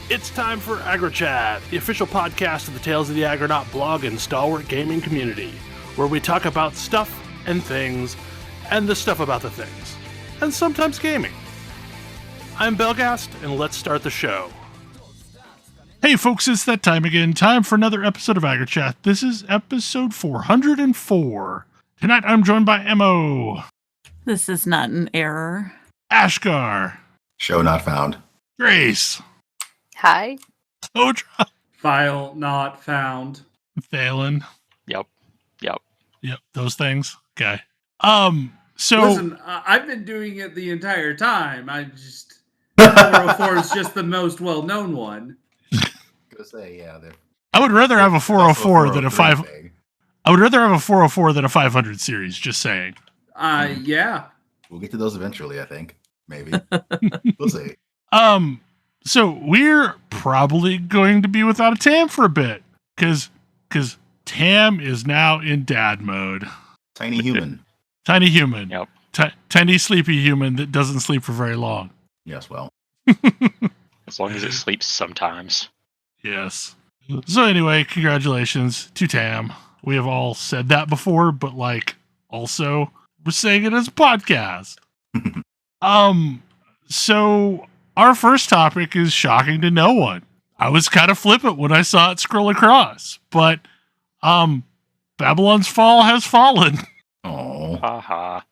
It's time for AggroChat, the official podcast of the Tales of the Aggronaut blog and stalwart gaming community, where we talk about stuff and things, and the stuff about the things, and sometimes gaming. I'm Belgast, and let's start the show. Hey folks, it's that time again. Time for another episode of AggroChat. This is episode 404. Tonight I'm joined by Mo. This is not an error. Ashgar. Show not found. Grace. Hi. Todra. File not found. Thalen. Yep. Yep, those things. Okay. So Listen, I've been doing it the entire time. 404 is just the most well-known one. Go say, yeah. I would rather have a 404 than a 5. Thing. I would rather have a 404 than a 500 series. Just saying. Yeah. We'll get to those eventually, I think. Maybe. We'll see. So we're probably going to be without a Tam for a bit, because Tam is now in dad mode. Tiny human. Tiny human. Yep. Tiny sleepy human that doesn't sleep for very long. Yes, well. As long as it sleeps sometimes. Yes. So anyway, congratulations to Tam. We have all said that before, but also we're saying it as a podcast. So our first topic is shocking to no one. I was kind of flippant when I saw it scroll across, but Babylon's Fall has fallen. Oh. Haha.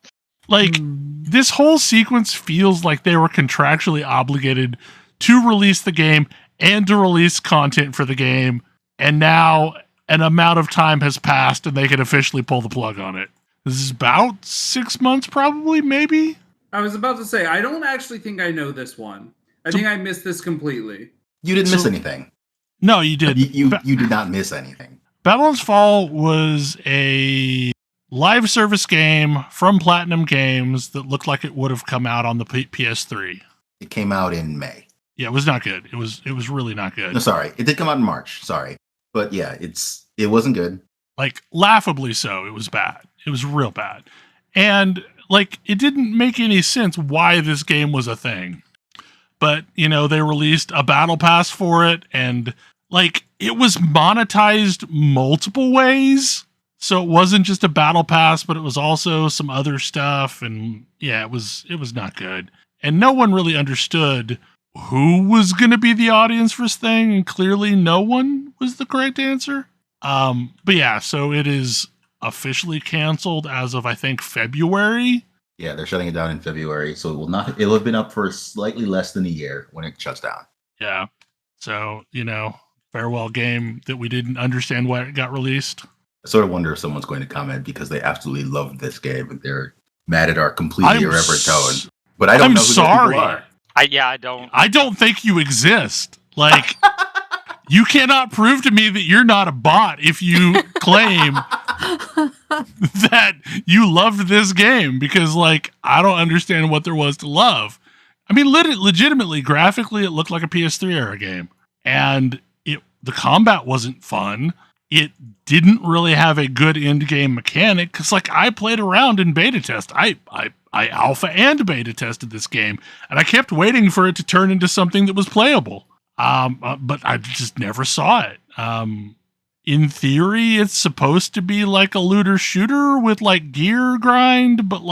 This whole sequence feels like they were contractually obligated to release the game and to release content for the game, and now an amount of time has passed and they can officially pull the plug on it. This is about 6 months, probably, maybe? I was about to say, I don't actually think I know this one. I think I missed this completely. You didn't miss anything. No, you did. You did not miss anything. Babylon's Fall was a live service game from Platinum Games that looked like it would have come out on the PS3. It came out in May. Yeah, it was not good. It was really not good. No, sorry. It did come out in March. Sorry. But yeah, it wasn't good. Laughably so. It was bad. It was real bad. And it didn't make any sense why this game was a thing. But, they released a battle pass for it, and it was monetized multiple ways. So it wasn't just a battle pass, but it was also some other stuff. And yeah, it was not good. And no one really understood who was going to be the audience for this thing. And clearly no one was the correct answer. But yeah, so it is officially canceled as of, I think, February. Yeah, they're shutting it down in February. So it'll have been up for slightly less than a year when it shuts down. Yeah. So, farewell game that we didn't understand why it got released. I sort of wonder if someone's going to comment because they absolutely loved this game and they're mad at our completely irreverent tone. But I don't know who sorry. those people are. I don't. I don't think you exist. You cannot prove to me that you're not a bot if you claim that you loved this game, because I don't understand what there was to love. I mean, legitimately, graphically, it looked like a PS3 era game, and the combat wasn't fun. It didn't really have a good end game mechanic, because I played around in beta test. I alpha and beta tested this game, and I kept waiting for it to turn into something that was playable. But I just never saw it. In theory, it's supposed to be like a looter shooter with gear grind, but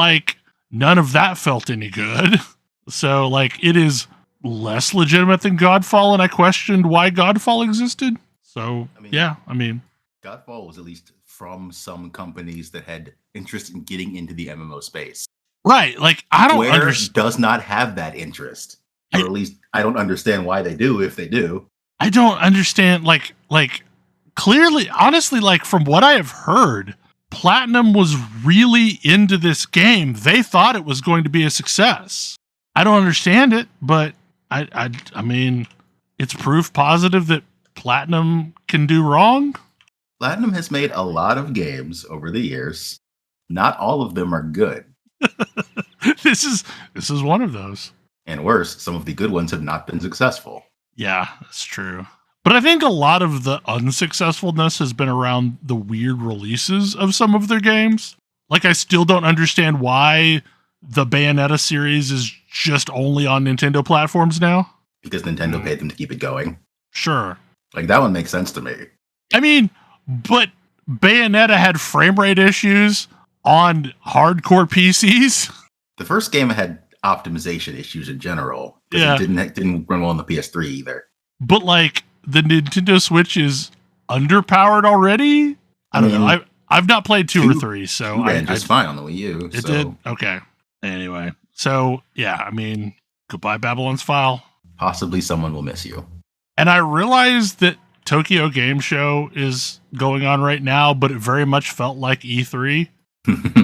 none of that felt any good. So it is less legitimate than Godfall, and I questioned why Godfall existed. So Godfall was at least from some companies that had interest in getting into the MMO space. Right. I don't understand. Does not have that interest. Or at least I don't understand why they do, if they do. I don't understand, clearly, honestly, from what I have heard, Platinum was really into this game. They thought it was going to be a success. I don't understand it, but I mean, it's proof positive that Platinum can do wrong. Platinum has made a lot of games over the years. Not all of them are good. This is one of those. And worse, some of the good ones have not been successful. Yeah, that's true. But I think a lot of the unsuccessfulness has been around the weird releases of some of their games. I still don't understand why the Bayonetta series is just only on Nintendo platforms now. because Nintendo paid them to keep it going. Sure. Like, that one makes sense to me. I mean, but Bayonetta had frame rate issues on hardcore PCs. The first game had optimization issues in general. Yeah. It didn't run well on the PS3 either. But like the Nintendo Switch is underpowered already. I don't know. I've not played 2 or 3, so I ran just fine on the Wii U. It did? Okay. Anyway. So yeah, I mean, goodbye Babylon's File. Possibly someone will miss you. And I realized that Tokyo Game Show is going on right now, but it very much felt like E3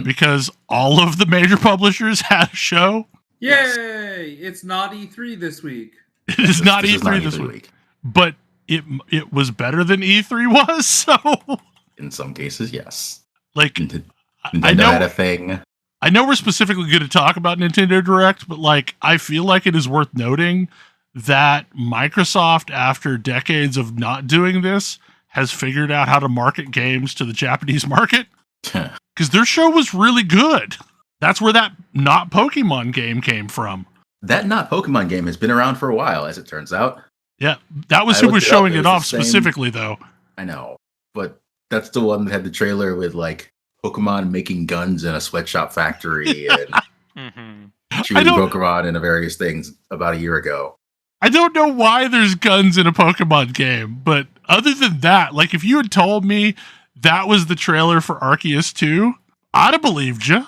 because all of the major publishers had a show. Yay! It's not E3 this week. It is not E3 this week. But it was better than E3 was, so in some cases, yes. Like Nintendo had a thing. I know we're specifically going to talk about Nintendo Direct, but like I feel like it is worth noting that Microsoft, after decades of not doing this, has figured out how to market games to the Japanese market. Because their show was really good. That's where that Not Pokemon game came from. That Not Pokemon game has been around for a while, as it turns out. Yeah, that was who was showing it off specifically, though. I know, but that's the one that had the trailer with like Pokemon making guns in a sweatshop factory and shooting Pokemon and various things about a year ago. I don't know why there's guns in a Pokemon game, but other than that, like if you had told me that was the trailer for Arceus 2, I'd have believed you.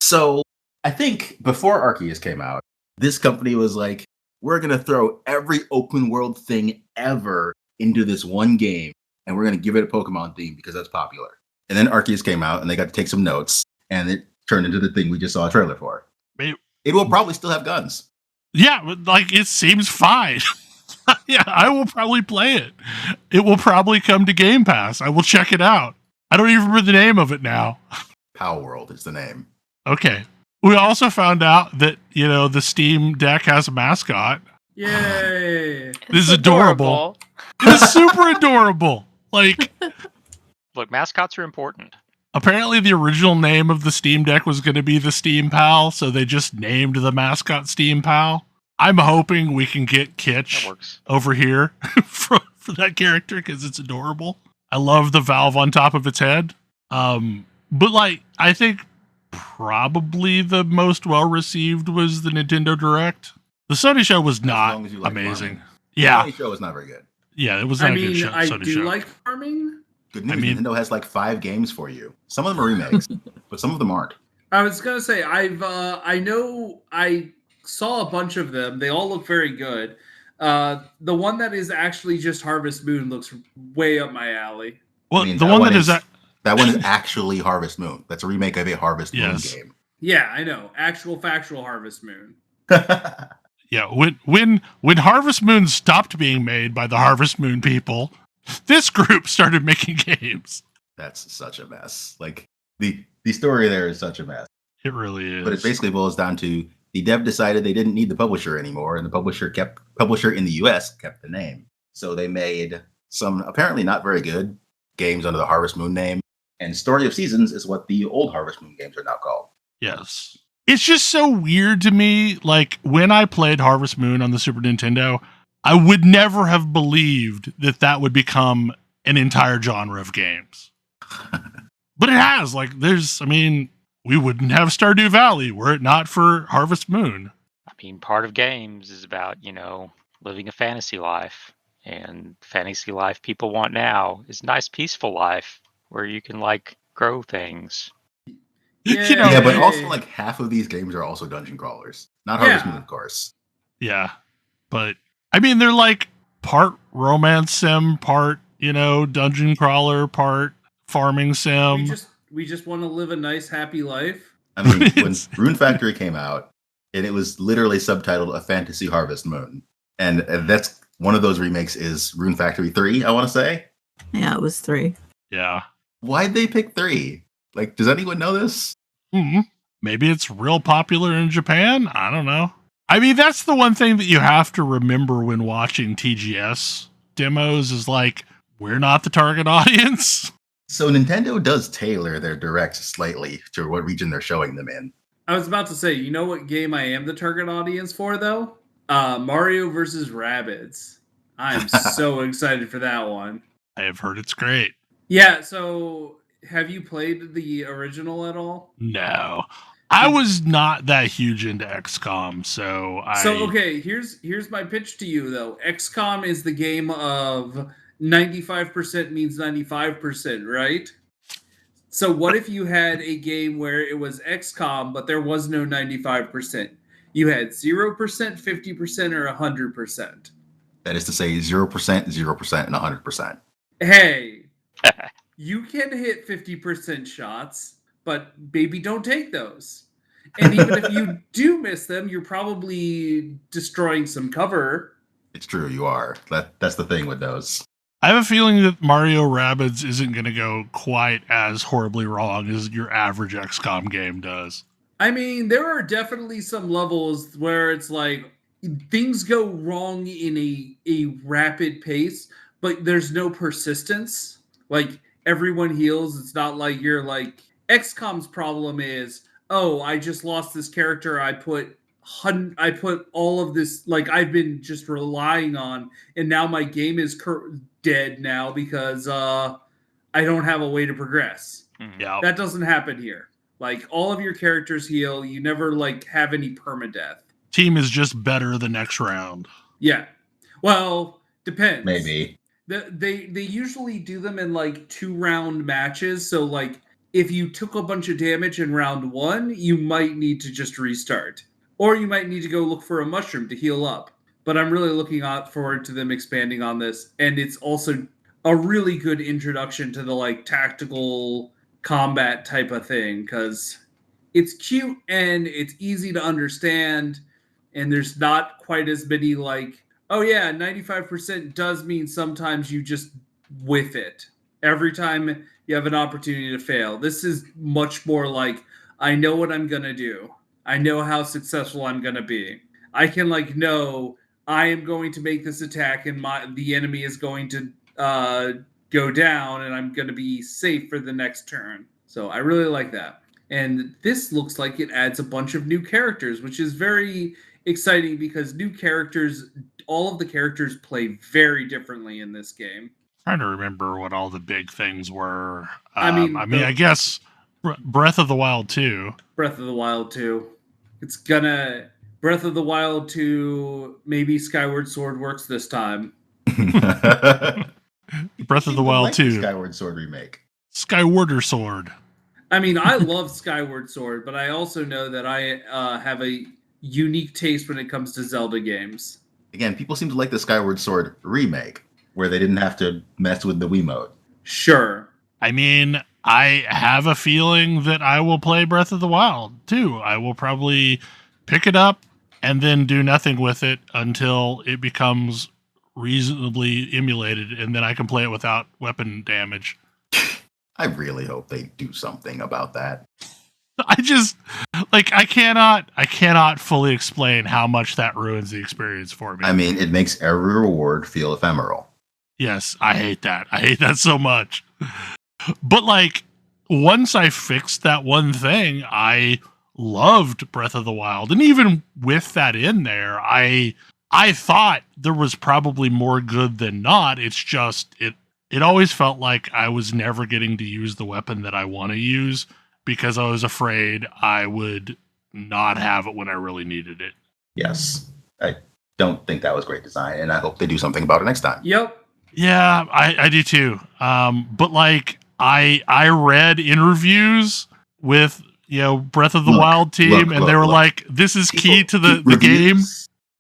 So I think before Arceus came out, this company was like, we're going to throw every open world thing ever into this one game, and we're going to give it a Pokemon theme because that's popular. And then Arceus came out, and they got to take some notes, and it turned into the thing we just saw a trailer for. It will probably still have guns. Yeah, but like it seems fine. Yeah, I will probably play it. It will probably come to Game Pass. I will check it out. I don't even remember the name of it now. Power World is the name. Okay. We also found out that, you know, the Steam Deck has a mascot. Yay! This is adorable. This is super adorable. Like, look, mascots are important. Apparently the original name of the Steam Deck was going to be the Steam Pal, so they just named the mascot Steam Pal. I'm hoping we can get Kitsch over here for that character because it's adorable. I love the valve on top of its head. But like, I think probably the most well-received was the Nintendo Direct. The Sony show was not amazing. Yeah. The Sony show was not very good. Yeah, it was not a good show. I do like farming. Good news, Nintendo has like 5 games for you. Some of them are remakes, but some of them aren't. I was gonna say I know I saw a bunch of them. They all look very good. The one that is actually just Harvest Moon looks way up my alley. Well, the one that is that one is actually Harvest Moon. That's a remake of a Harvest Moon game. Yeah, I know. Actual factual Harvest Moon. Yeah, when Harvest Moon stopped being made by the Harvest Moon people, this group started making games. That's such a mess. Like the story there is such a mess. It really is. But it basically boils down to the dev decided they didn't need the publisher anymore, and the publisher in the US kept the name. So they made some apparently not very good games under the Harvest Moon name. And Story of Seasons is what the old Harvest Moon games are now called. Yes. It's just so weird to me. Like, when I played Harvest Moon on the Super Nintendo, I would never have believed that that would become an entire genre of games. But it has. Like, we wouldn't have Stardew Valley were it not for Harvest Moon. I mean, part of games is about, living a fantasy life. And fantasy life people want now is nice, peaceful life where you can, grow things. Yeah, but also, half of these games are also dungeon crawlers. Not Harvest Moon, of course. Yeah. But, they're, part romance sim, part, dungeon crawler, part farming sim. We just want to live a nice, happy life. I mean, when Rune Factory came out, and it was literally subtitled A Fantasy Harvest Moon. And that's one of those remakes is Rune Factory 3, I want to say. Yeah, it was 3. Yeah. Why'd they pick 3? Does anyone know this? Mm-hmm. Maybe it's real popular in Japan? I don't know. That's the one thing that you have to remember when watching TGS demos is we're not the target audience. So Nintendo does tailor their directs slightly to what region they're showing them in. I was about to say, you know what game I am the target audience for, though? Mario versus Rabbids. I'm so excited for that one. I have heard it's great. Yeah, so have you played the original at all? No. I was not that huge into XCOM, so okay, here's my pitch to you though. XCOM is the game of 95% means 95%, right? So what if you had a game where it was XCOM but there was no 95%? You had 0%, 50%, or 100%. That is to say 0%, 0%, and 100%. Hey, you can hit 50% shots, but baby, don't take those. And even if you do miss them, you're probably destroying some cover. It's true, you are. That's the thing with those. I have a feeling that Mario Rabbids isn't going to go quite as horribly wrong as your average XCOM game does. I mean, there are definitely some levels where it's like things go wrong in a rapid pace, but there's no persistence. Like everyone heals. It's not like you're like XCOM's problem is, oh, I just lost this character I put all of this, like I've been just relying on, and now my game is dead now because I don't have a way to progress. Yeah, That doesn't happen here. Like all of your characters heal. You never like have any permadeath. Team is just better the next round. Yeah. Well, depends. Maybe. They usually do them in like 2-round matches. So like if you took a bunch of damage in round 1, you might need to just restart. Or you might need to go look for a mushroom to heal up. But I'm really looking forward to them expanding on this. And it's also a really good introduction to the like tactical combat type of thing, because it's cute and it's easy to understand, and there's not quite as many like, oh yeah, 95% does mean sometimes you just whiff it every time you have an opportunity to fail. This is much more like, I know what I'm gonna do. I know how successful I'm gonna be. I can like know I am going to make this attack and the enemy is going to go down and I'm going to be safe for the next turn. So I really like that. And this looks like it adds a bunch of new characters, which is very exciting because new characters, all of the characters play very differently in this game. Trying to remember what all the big things were. I guess Breath of the Wild 2. Breath of the Wild 2. It's gonna... Breath of the Wild 2, maybe Skyward Sword works this time. Breath of the Wild 2. Skyward Sword remake. Skywarder Sword. I mean, I love Skyward Sword, but I also know that I have a unique taste when it comes to Zelda games. Again, people seem to like the Skyward Sword remake, where they didn't have to mess with the Wiimote. Sure. I mean, I have a feeling that I will play Breath of the Wild, too. I will probably pick it up and then do nothing with it until it becomes reasonably emulated, and then I can play it without weapon damage. I really hope they do something about that. I just, like, I cannot fully explain how much that ruins the experience for me. I mean, it makes every reward feel ephemeral. Yes, I hate that. I hate that so much. But, like, once I fixed that one thing, I loved Breath of the Wild. And even with that in there, I thought there was probably more good than not. It's just, it always felt like I was never getting to use the weapon that I want to use because I was afraid I would not have it when I really needed it. Yes. I don't think that was great design, and I hope they do something about it next time. Yep. Yeah, I do too. But like I read interviews with, Breath of the Wild team, and they were like, this is key to the game.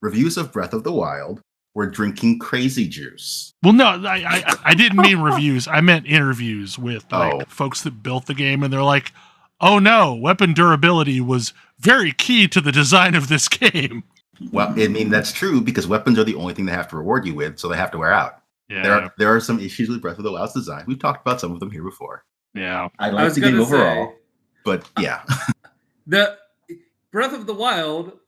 Reviews of Breath of the Wild were drinking crazy juice. Well, no, I didn't mean reviews. I meant interviews with folks that built the game, and they're like, oh no, weapon durability was very key to the design of this game. Well, I mean, that's true because weapons are the only thing they have to reward you with, so they have to wear out. Yeah. There are some issues with Breath of the Wild's design. We've talked about some of them here before. Yeah. I like the game overall, but yeah. The Breath of the Wild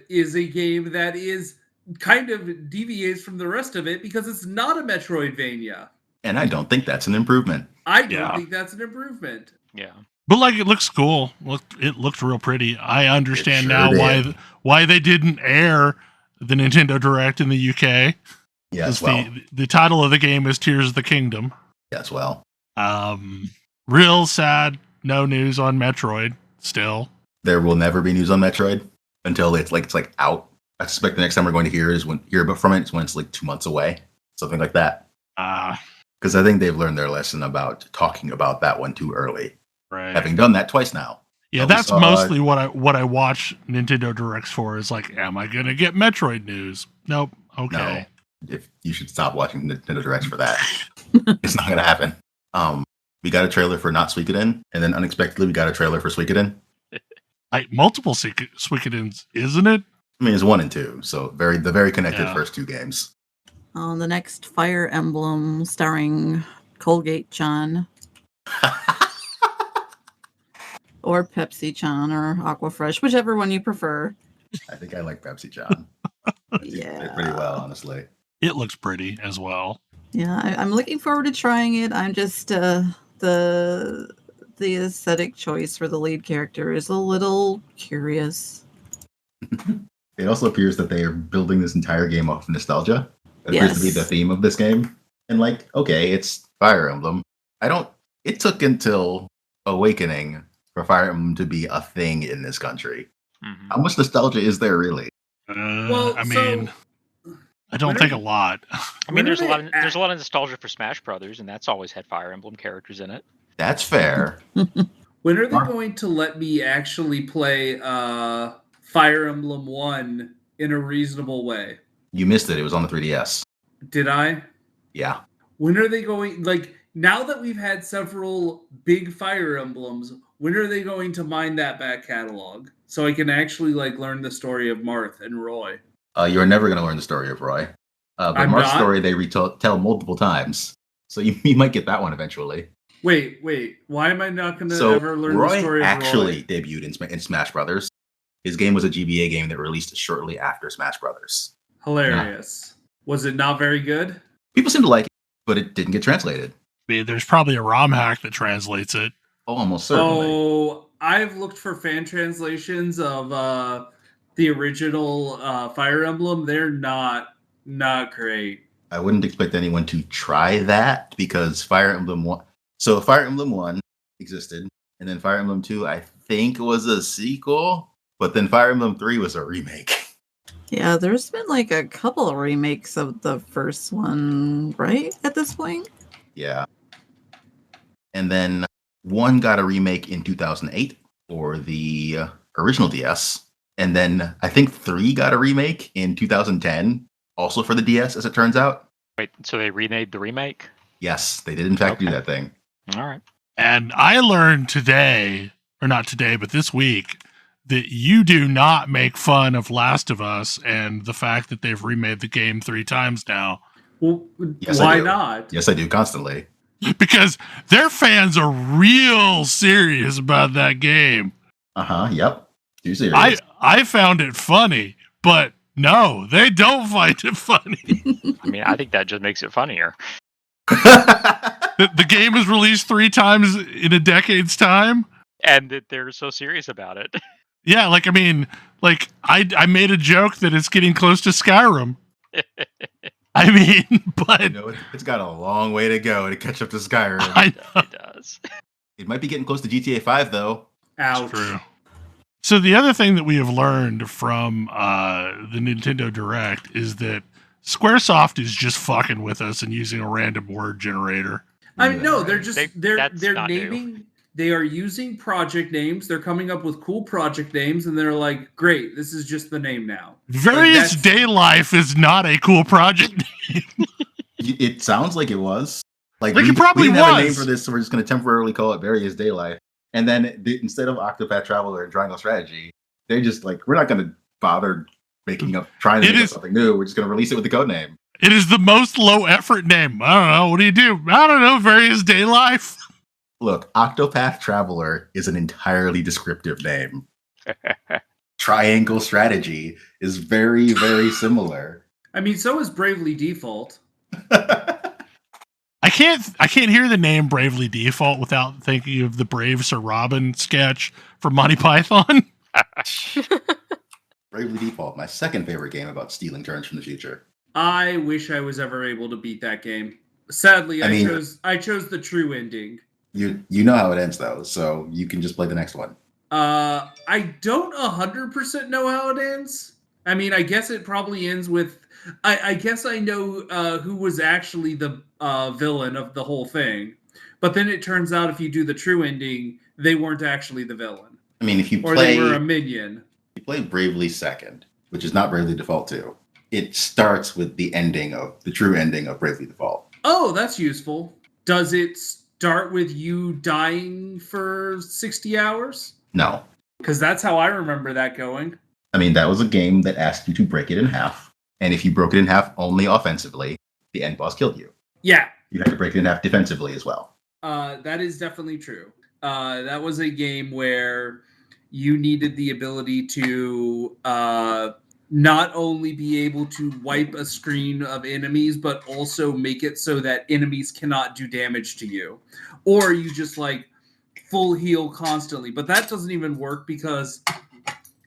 is a game that is kind of deviates from the rest of it because it's not a Metroidvania. And I don't think that's an improvement. I don't think that's an improvement. Yeah. But like, it looks cool. It looked real pretty. I understand now why they didn't air the Nintendo Direct in the UK. Yes, well. The title of the game is Tears of the Kingdom. Yes, well. Real sad. No news on Metroid still. There will never be news on Metroid until it's out. I suspect the next time we're going to hear from it is when it's like 2 months away, something like that. Because I think they've learned their lesson about talking about that one too early. Right. Having done that twice now. Yeah, that's mostly what I watch Nintendo Directs for. Is like, am I gonna get Metroid news? Nope. Okay. No. If you should stop watching Nintendo Directs for that. It's not gonna happen. We got a trailer for Not Suikoden, and then unexpectedly we got a trailer for Suikoden. Like multiple Suikodens, isn't it? I mean, it's 1 and 2, so the very connected first 2 games. The next Fire Emblem starring Colgate-chan. Or Pepsi-chan or Aquafresh, whichever one you prefer. I think I like Pepsi-chan. Yeah. Pretty well, honestly. It looks pretty as well. Yeah, I'm looking forward to trying it. I'm just the aesthetic choice for the lead character is a little curious. It also appears that they are building this entire game off of nostalgia. It appears to be the theme of this game. And okay, it's Fire Emblem. It took until Awakening for Fire Emblem to be a thing in this country. Mm-hmm. How much nostalgia is there really? I don't think a lot. I mean, there's a lot of nostalgia for Smash Brothers, and that's always had Fire Emblem characters in it. That's fair. When are they going to let me actually play Fire Emblem 1 in a reasonable way? You missed it. It was on the 3DS. Did I? Yeah. When are they going... now that we've had several big Fire Emblems, when are they going to mine that back catalog? So I can actually, learn the story of Marth and Roy. You're never going to learn the story of Roy. But Marth's story they tell multiple times. So you might get that one eventually. Wait. Why am I not going to ever learn the story of Roy? Roy actually debuted in Smash Brothers. His game was a GBA game that released shortly after Smash Brothers. Hilarious. Yeah. Was it not very good? People seem to like it, but it didn't get translated. There's probably a ROM hack that translates it. Oh, almost certainly. Oh, I've looked for fan translations of the original Fire Emblem. They're not great. I wouldn't expect anyone to try that because Fire Emblem 1... So Fire Emblem 1 existed, and then Fire Emblem 2, I think, was a sequel, but then Fire Emblem 3 was a remake. Yeah, there's been a couple of remakes of the first one, right, at this point? Yeah. And then 1 got a remake in 2008 for the original DS, and then I think 3 got a remake in 2010, also for the DS, as it turns out. Wait, so they remade the remake? Yes, they did in fact do that thing. All right. And I learned today, or not today, but this week, that you do not make fun of Last of Us and the fact that they've remade the game 3 times now. Well, yes, why not? Yes, I do, constantly. Because their fans are real serious about that game. Uh-huh, yep. Too serious. I found it funny, but no, they don't find it funny. I mean, I think that just makes it funnier. The game is released 3 times in a decade's time. And that they're so serious about it. Yeah, I made a joke that it's getting close to Skyrim. I mean, but... it's got a long way to go to catch up to Skyrim. I know. It does. It might be getting close to GTA 5, though. Ouch. It's true. So the other thing that we have learned from the Nintendo Direct is that Squaresoft is just fucking with us and using a random word generator. I mean, no, they're just they're naming. New. They are using project names. They're coming up with cool project names, and they're like, "Great, this is just the name now." Various Day Life is not a cool project name. It sounds like it was. It probably we didn't was. have a name for this, so we're just going to temporarily call it Various Day Life. And then instead of Octopath Traveler and Triangle Strategy, they just we're not going to bother trying to make up something new. We're just going to release it with the code name. It is the most low effort name. I don't know. What do you do? I don't know. Various Day Life. Look, Octopath Traveler is an entirely descriptive name. Triangle Strategy is very, very similar. I mean, so is Bravely Default. I can't hear the name Bravely Default without thinking of the Brave Sir Robin sketch from Monty Python. Bravely Default, my second favorite game about stealing turns from the future. I wish I was ever able to beat that game. Sadly, I mean- I chose the true ending. You know how it ends though, so you can just play the next one. I don't 100% know how it ends. I mean, I guess it probably ends with. I guess I know who was actually the villain of the whole thing, but then it turns out if you do the true ending, they weren't actually the villain, I mean, if you or play they were a minion. you play Bravely Second, which is not Bravely Default 2, it starts with the true ending of Bravely Default. Oh, that's useful. Does it start with you dying for 60 hours? No. Because that's how I remember that going. I mean, that was a game that asked you to break it in half. And if you broke it in half only offensively, the end boss killed you. Yeah. You had to break it in half defensively as well. That is definitely true. That was a game where you needed the ability to not only be able to wipe a screen of enemies, but also make it so that enemies cannot do damage to you. Or you just like full heal constantly. But that doesn't even work because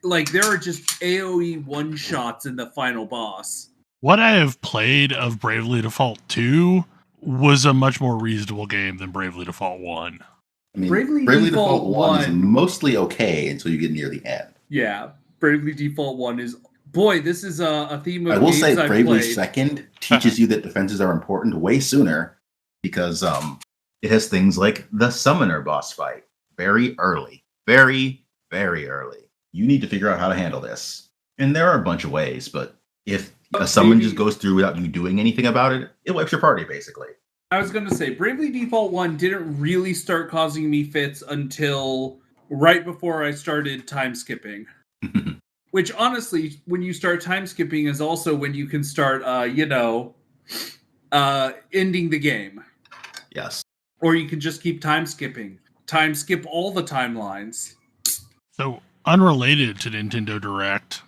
like there are just AoE one-shots in the final boss. What I have played of Bravely Default 2 was a much more reasonable game than Bravely Default 1. I mean, Bravely Bravely Default Default 1 is 1 mostly okay until you get near the end. Yeah, Bravely Default 1 is... Boy, this is a theme of I will games say I've Bravely played. Second teaches you that defenses are important way sooner because it has things like the Summoner boss fight very early. Very, very early. You need to figure out how to handle this. And there are a bunch of ways, but if a summon just goes through without you doing anything about it, it wipes your party, basically. I was going to say, Bravely Default 1 didn't really start causing me fits until right before I started time skipping. Which, honestly, when you start time skipping is also when you can start, ending the game. Yes. Or you can just keep time skipping. Time skip all the timelines. So, unrelated to Nintendo Direct,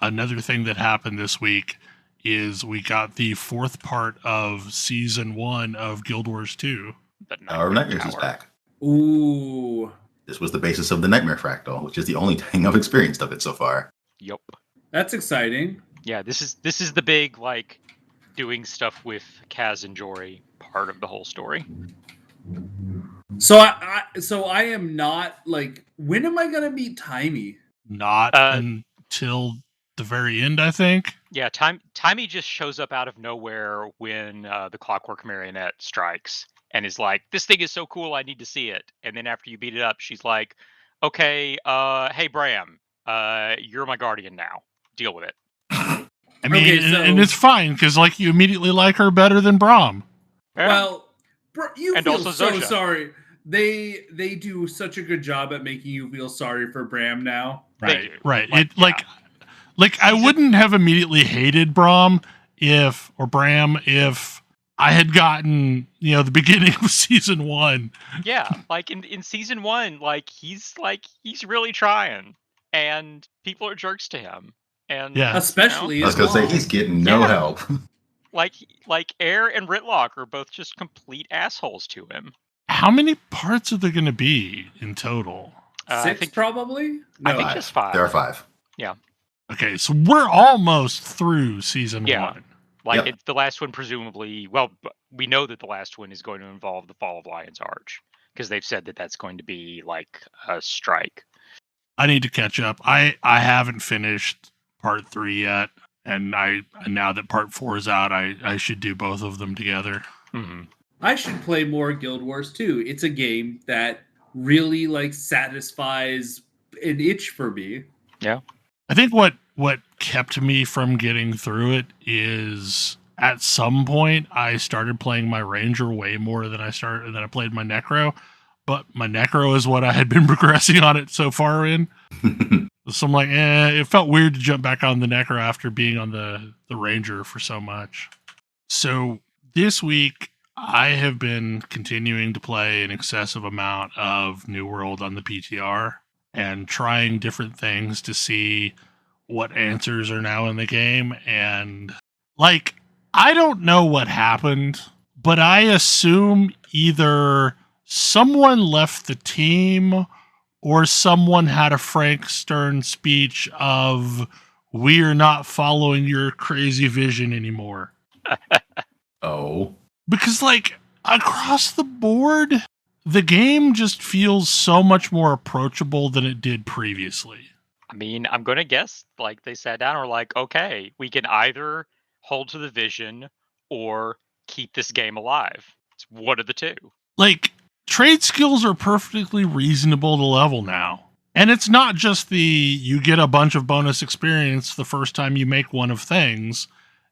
another thing that happened this week is we got the fourth part of Season 1 of Guild Wars 2. Our Nightmares is back. Ooh. This was the basis of the Nightmare Fractal, which is the only thing I've experienced of it so far. Yup. That's exciting. Yeah, this is the big like doing stuff with Kaz and Jory part of the whole story. So I am not like, when am I gonna meet Timey? Not until the very end, I think. Yeah, Timey just shows up out of nowhere when the Clockwork Marionette strikes and is like, "This thing is so cool, I need to see it." And then after you beat it up, she's like, "Okay, hey Bram, you're my guardian now. Deal with it." I mean, Okay, so- and it's fine because like you immediately like her better than Braum. Yeah. Well, you And feel also so Zosha. sorry. They do such a good job at making you feel sorry for Bram now. Right, do. right. Like, Like I wouldn't have immediately hated Bram if I had gotten, the beginning of Season 1. Yeah, like in Season 1, he's really trying, and people are jerks to him. And Yeah. Especially I was his going to say, mom. he's getting no Yeah. help. like Air and Ritlock are both just complete assholes to him. How many parts are there going to be in total? I 6 think probably? I No. think just 5. There are 5. Okay, so we're almost through Season Yeah. 1. Yep. The last one presumably. Well, we know that the last one is going to involve the Fall of Lion's Arch because they've said that that's going to be like a strike. I need to catch up. I haven't finished Part 3 yet, and now that Part 4 is out, I should do both of them together. Mm-hmm. I should play more Guild Wars 2. It's a game that really satisfies an itch for me. Yeah. I think what kept me from getting through it is at some point I started playing my Ranger way more than I played my Necro, but my Necro is what I had been progressing on it so far in. So I'm like, it felt weird to jump back on the Necro after being on the Ranger for so much. So this week I have been continuing to play an excessive amount of New World on the PTR and trying different things to see what answers are now in the game. And I don't know what happened, but I assume either someone left the team or someone had a Frank Stern speech of, we are not following your crazy vision anymore. Oh. Because, like, across the board, the game just feels so much more approachable than it did previously. I mean, I'm going to guess, like, they sat down and were like, okay, we can either hold to the vision or keep this game alive. It's one of the two. Like, trade skills are perfectly reasonable to level now. And it's not just the you get a bunch of bonus experience the first time you make one of things.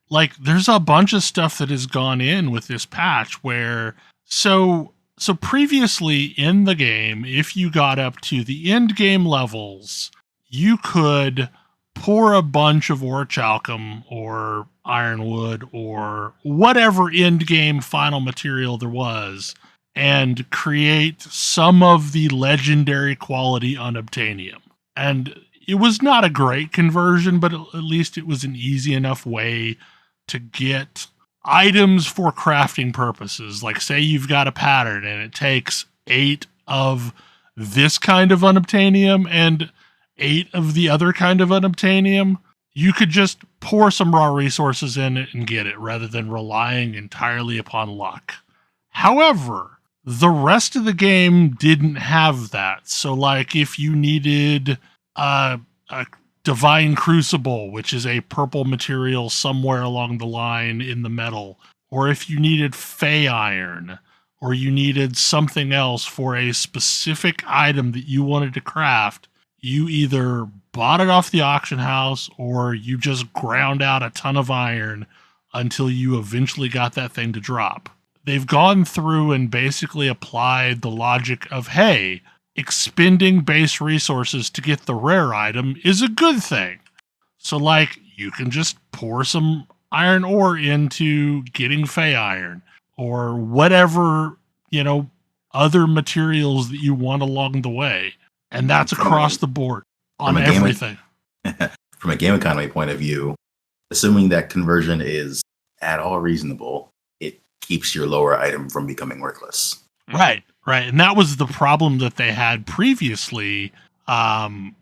Like, there's a bunch of stuff that has gone in with this patch where so previously in the game, if you got up to the end game levels, you could pour a bunch of orichalcum or ironwood or whatever end game final material there was and create some of the legendary quality unobtainium. And it was not a great conversion, but at least it was an easy enough way to get items for crafting purposes. Like, say you've got a pattern and it takes 8 of this kind of unobtainium and 8 of the other kind of unobtainium. You could just pour some raw resources in it and get it rather than relying entirely upon luck. However, the rest of the game didn't have that. So, like, if you needed a divine crucible, which is a purple material somewhere along the line in the metal, or if you needed fey iron, or you needed something else for a specific item that you wanted to craft, you either bought it off the auction house or you just ground out a ton of iron until you eventually got that thing to drop. They've gone through and basically applied the logic of, hey, expending base resources to get the rare item is a good thing. So, like, you can just pour some iron ore into getting fey iron or whatever, other materials that you want along the way. And that's across the board on everything. From a game economy point of view, assuming that conversion is at all reasonable, it keeps your lower item from becoming worthless. Right. And that was the problem that they had previously. It's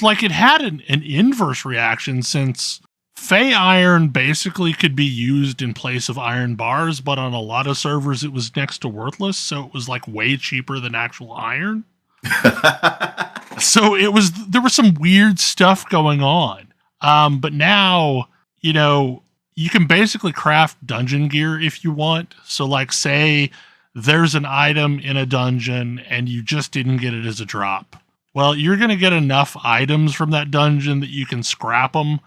like it had an inverse reaction, since fey iron basically could be used in place of iron bars, but on a lot of servers it was next to worthless, so it was like way cheaper than actual iron. So there was some weird stuff going on. But now, you can basically craft dungeon gear if you want. So, like, say there's an item in a dungeon and you just didn't get it as a drop. Well, you're going to get enough items from that dungeon that you can scrap them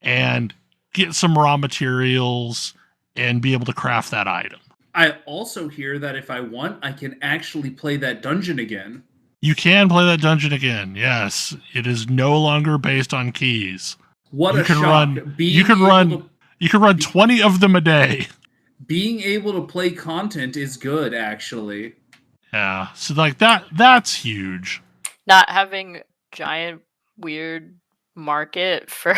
and get some raw materials and be able to craft that item. I also hear that if I want, I can actually play that dungeon again. You can play that dungeon again. Yes, it is no longer based on keys. What you a can shock! You can run 20 of them a day. Being able to play content is good, actually. Yeah, so like that's huge. Not having giant weird market for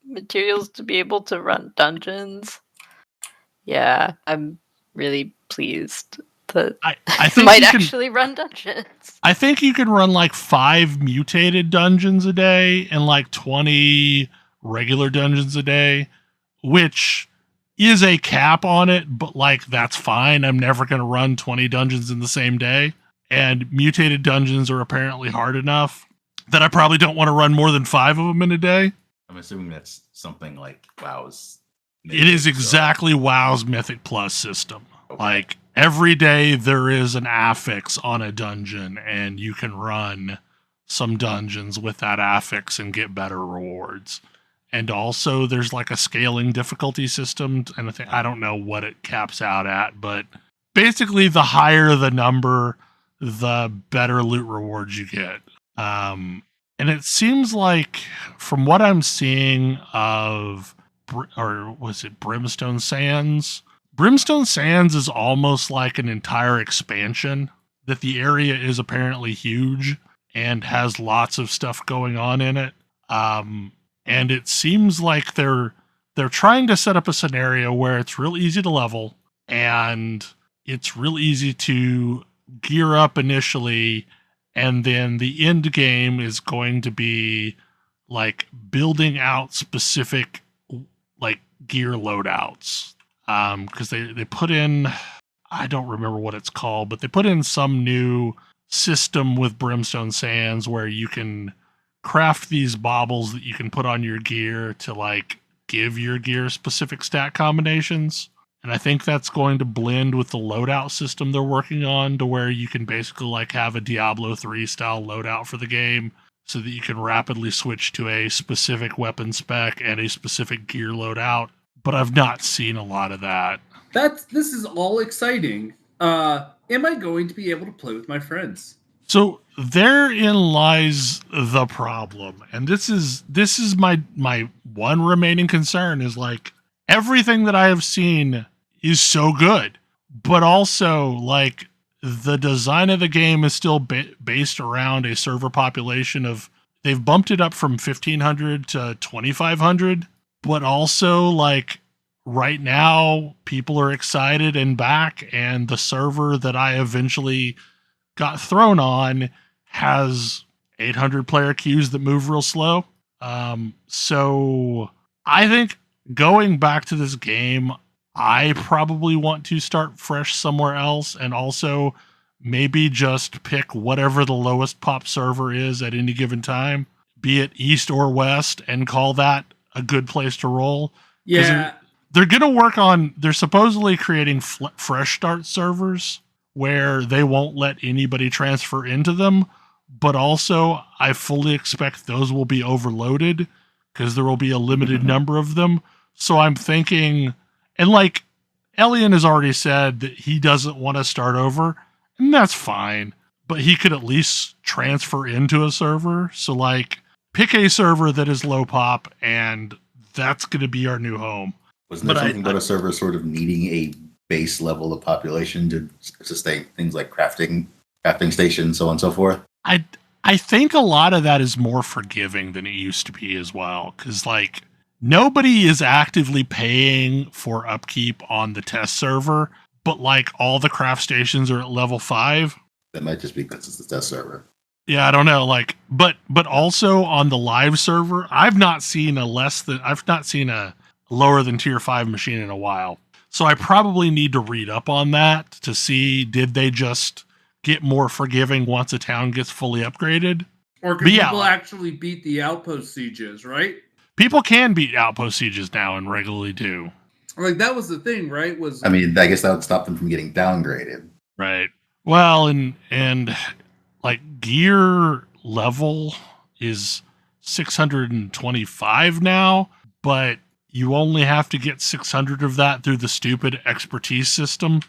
materials to be able to run dungeons. Yeah, I'm really pleased that I think might actually run dungeons. I think you can run like 5 mutated dungeons a day and like 20 regular dungeons a day, which is a cap on it, but like that's fine. I'm never going to run 20 dungeons in the same day. And mutated dungeons are apparently hard enough that I probably don't want to run more than 5 of them in a day. I'm assuming that's something like WoW's. It is exactly WoW's Mythic Plus system. Okay. Like, every day there is an affix on a dungeon, and you can run some dungeons with that affix and get better rewards. And also, there's like a scaling difficulty system, and I don't know what it caps out at, but basically, the higher the number, the better loot rewards you get. And it seems like, from what I'm seeing of, or was it Brimstone Sands? Brimstone Sands is almost like an entire expansion, that the area is apparently huge and has lots of stuff going on in it. And it seems like they're trying to set up a scenario where it's real easy to level and it's real easy to gear up initially, and then the end game is going to be like building out specific like gear loadouts. Because they put in, I don't remember what it's called, but they put in some new system with Brimstone Sands where you can craft these baubles that you can put on your gear to like give your gear specific stat combinations. And I think that's going to blend with the loadout system they're working on to where you can basically like have a Diablo 3 style loadout for the game so that you can rapidly switch to a specific weapon spec and a specific gear loadout. But I've not seen a lot of that. This is all exciting. Am I going to be able to play with my friends? So therein lies the problem. And this is my one remaining concern is like everything that I have seen is so good, but also like the design of the game is still based around a server population of, they've bumped it up from 1,500 to 2,500, but also like right now people are excited and back, and the server that I eventually got thrown on has 800 player queues that move real slow. So I think going back to this game, I probably want to start fresh somewhere else, and also maybe just pick whatever the lowest pop server is at any given time, be it East or West, and call that a good place to roll. Yeah. They're going to work on, they're supposedly creating fresh start servers where they won't let anybody transfer into them, but also I fully expect those will be overloaded because there will be a limited number of them. So I'm thinking, and like Elian has already said that he doesn't want to start over, and that's fine, but he could at least transfer into a server. So like pick a server that is low pop, and that's going to be our new home. Wasn't there something about a server sort of needing a base level of population to sustain things like crafting stations, so on and so forth? I think a lot of that is more forgiving than it used to be as well, because like nobody is actively paying for upkeep on the test server, but like all the craft stations are at level 5. That might just be because it's the test server. Yeah, I don't know. Like, but also on the live server, I've not seen a lower than tier 5 machine in a while. So I probably need to read up on that to see, did they just get more forgiving once a town gets fully upgraded? Or can people actually beat the outpost sieges, right? People can beat outpost sieges now and regularly do. Like, that was the thing, right? I mean, I guess that would stop them from getting downgraded. Right. Well, and like gear level is 625 now, but you only have to get 600 of that through the stupid expertise system,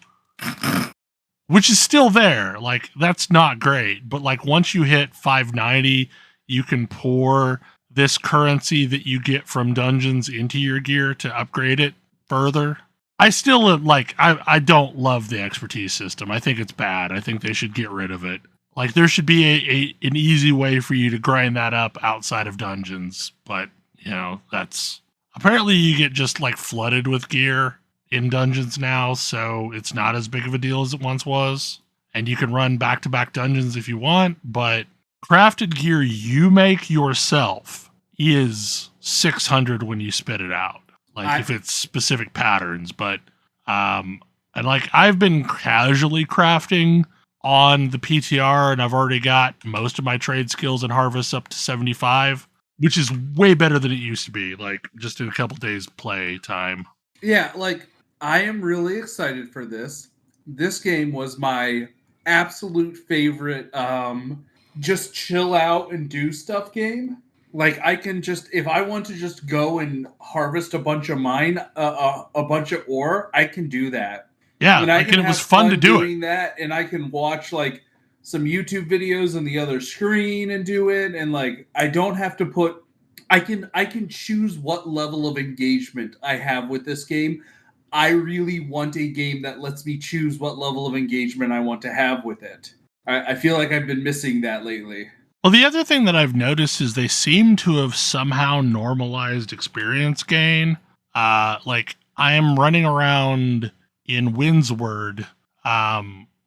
which is still there. Like, that's not great. But like once you hit 590, you can pour this currency that you get from dungeons into your gear to upgrade it further. I still like, I don't love the expertise system. I think it's bad. I think they should get rid of it. Like, there should be an easy way for you to grind that up outside of dungeons. But, you know, that's... Apparently you get just like flooded with gear in dungeons now, so it's not as big of a deal as it once was. And you can run back-to-back dungeons if you want, but crafted gear you make yourself is 600 when you spit it out. Like if it's specific patterns, but and like I've been casually crafting on the PTR, and I've already got most of my trade skills and harvests up to 75. Which is way better than it used to be, like just in a couple days play time. Yeah, like I am really excited for this. This game was my absolute favorite just chill out and do stuff game. Like I can just, if I want to just go and harvest a bunch of a bunch of ore, I can do that. Yeah, and like, it was fun to do doing that, and I can watch like some YouTube videos on the other screen and do it, and like I don't have to put I can choose what level of engagement I have with this game. I really want a game that lets me choose what level of engagement I want to have with it. I feel like I've been missing that lately. Well, the other thing that I've noticed is they seem to have somehow normalized experience gain. Like I am running around in Windsward,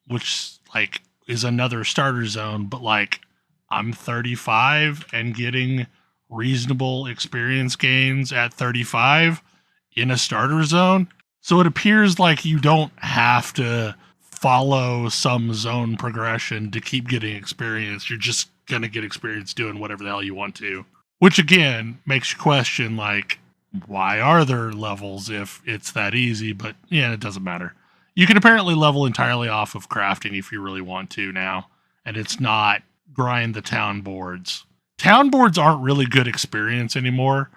which like is another starter zone, but like I'm 35 and getting reasonable experience gains at 35 in a starter zone. So it appears like you don't have to follow some zone progression to keep getting experience. You're just going to get experience doing whatever the hell you want to. Which again makes you question, like, why are there levels if it's that easy? But yeah, it doesn't matter. You can apparently level entirely off of crafting if you really want to now. And it's not grind the town boards. Town boards aren't really good experience anymore.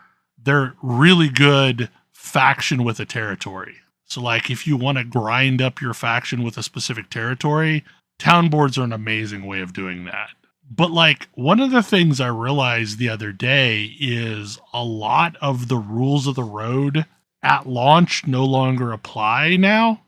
They're really good faction with a territory. So like if you want to grind up your faction with a specific territory, town boards are an amazing way of doing that. But like one of the things I realized the other day is a lot of the rules of the road at launch no longer apply now.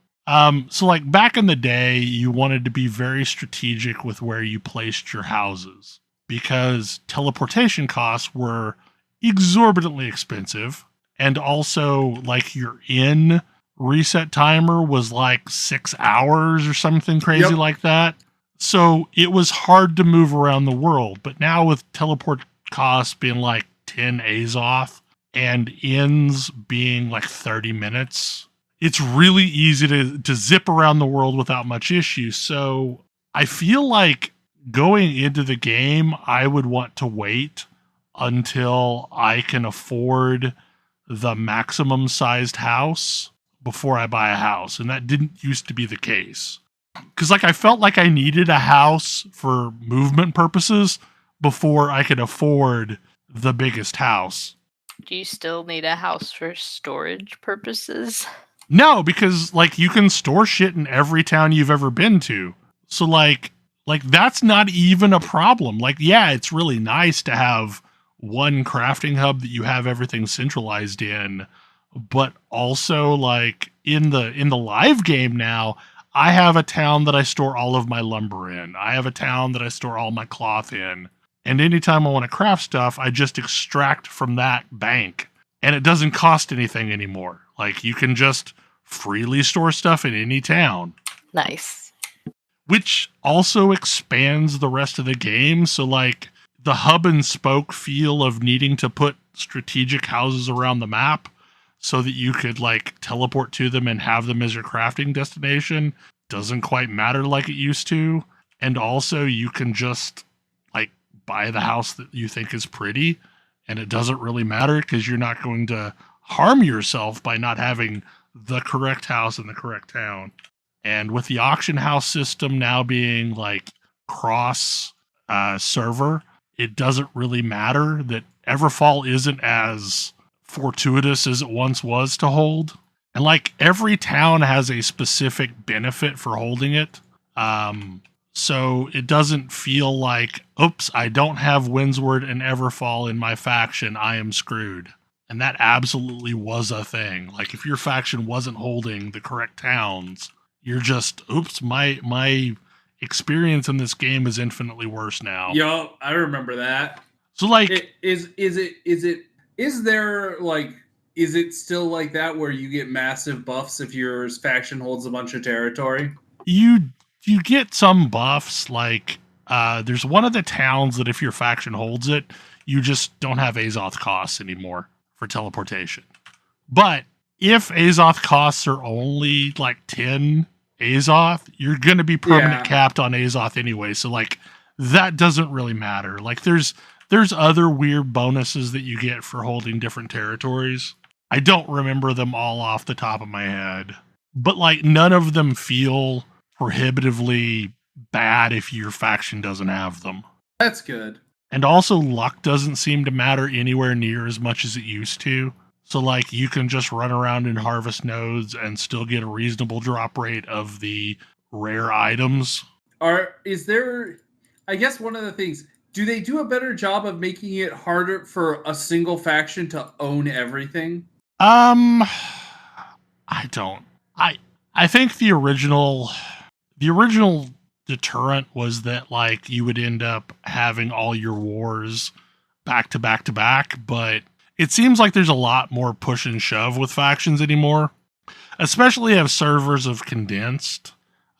So like back in the day, you wanted to be very strategic with where you placed your houses because teleportation costs were exorbitantly expensive. And also like your inn reset timer was like 6 hours or something crazy like that. So it was hard to move around the world. But now with teleport costs being like 10 Azoth and inns being like 30 minutes, it's really easy to zip around the world without much issue. So I feel like going into the game, I would want to wait until I can afford the maximum sized house before I buy a house. And that didn't used to be the case. Because like I felt like I needed a house for movement purposes before I could afford the biggest house. Do you still need a house for storage purposes? No, because like you can store shit in every town you've ever been to. So like that's not even a problem. Like, yeah, it's really nice to have one crafting hub that you have everything centralized in, but also like in the live game now, I have a town that I store all of my lumber in. I have a town that I store all my cloth in. And anytime I want to craft stuff, I just extract from that bank. And it doesn't cost anything anymore. Like you can just freely store stuff in any town. Nice. Which also expands the rest of the game. So like the hub and spoke feel of needing to put strategic houses around the map so that you could like teleport to them and have them as your crafting destination doesn't quite matter like it used to. And also you can just like buy the house that you think is pretty and it doesn't really matter because you're not going to harm yourself by not having the correct house in the correct town. And with the auction house system now being like cross server, it doesn't really matter that Everfall isn't as fortuitous as it once was to hold. And like every town has a specific benefit for holding it. So it doesn't feel like, oops, I don't have Windsward and Everfall in my faction, I am screwed. And that absolutely was a thing. Like if your faction wasn't holding the correct towns, you're just, oops, my experience in this game is infinitely worse now. Yup, I remember that. So like Is it still like that where you get massive buffs if your faction holds a bunch of territory? you get some buffs, like there's one of the towns that if your faction holds it, you just don't have Azoth costs anymore for teleportation. But if Azoth costs are only like 10 Azoth, you're going to be permanent capped on Azoth anyway. So like that doesn't really matter. Like there's other weird bonuses that you get for holding different territories. I don't remember them all off the top of my head, but like none of them feel prohibitively bad if your faction doesn't have them. That's good. And also luck doesn't seem to matter anywhere near as much as it used to. So like you can just run around and harvest nodes and still get a reasonable drop rate of the rare items. I guess one of the things, do they do a better job of making it harder for a single faction to own everything? I don't. I think the original deterrent was that like you would end up having all your wars back to back to back, but it seems like there's a lot more push and shove with factions anymore, especially if servers have condensed.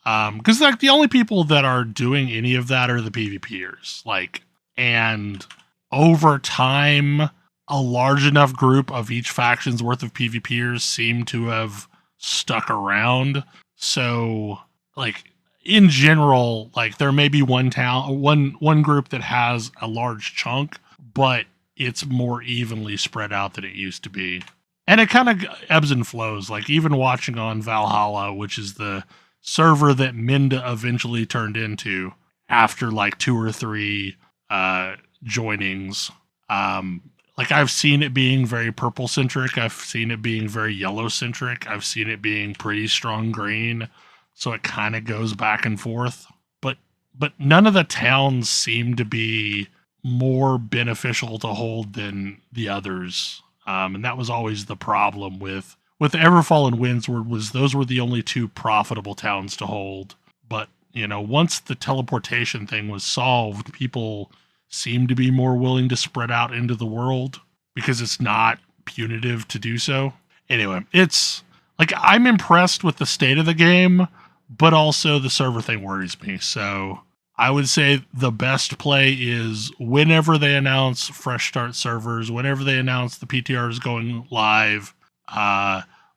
Because like the only people that are doing any of that are the PvPers, like, and over time, a large enough group of each faction's worth of PvPers seem to have stuck around. So, like, in general, like, there may be one group that has a large chunk, but it's more evenly spread out than it used to be. And it kind of ebbs and flows. Like, even watching on Valhalla, which is the server that Minda eventually turned into after like 2 or 3 joinings. Like, I've seen it being very purple centric. I've seen it being very yellow centric. I've seen it being pretty strong green. So it kind of goes back and forth. But none of the towns seem to be more beneficial to hold than the others. And that was always the problem with Everfall and Windsward, was those were the only 2 profitable towns to hold. But, you know, once the teleportation thing was solved, people seem to be more willing to spread out into the world because it's not punitive to do so. Anyway, it's like, I'm impressed with the state of the game, but also the server thing worries me. So I would say the best play is whenever they announce fresh start servers, whenever they announce the PTR is going live,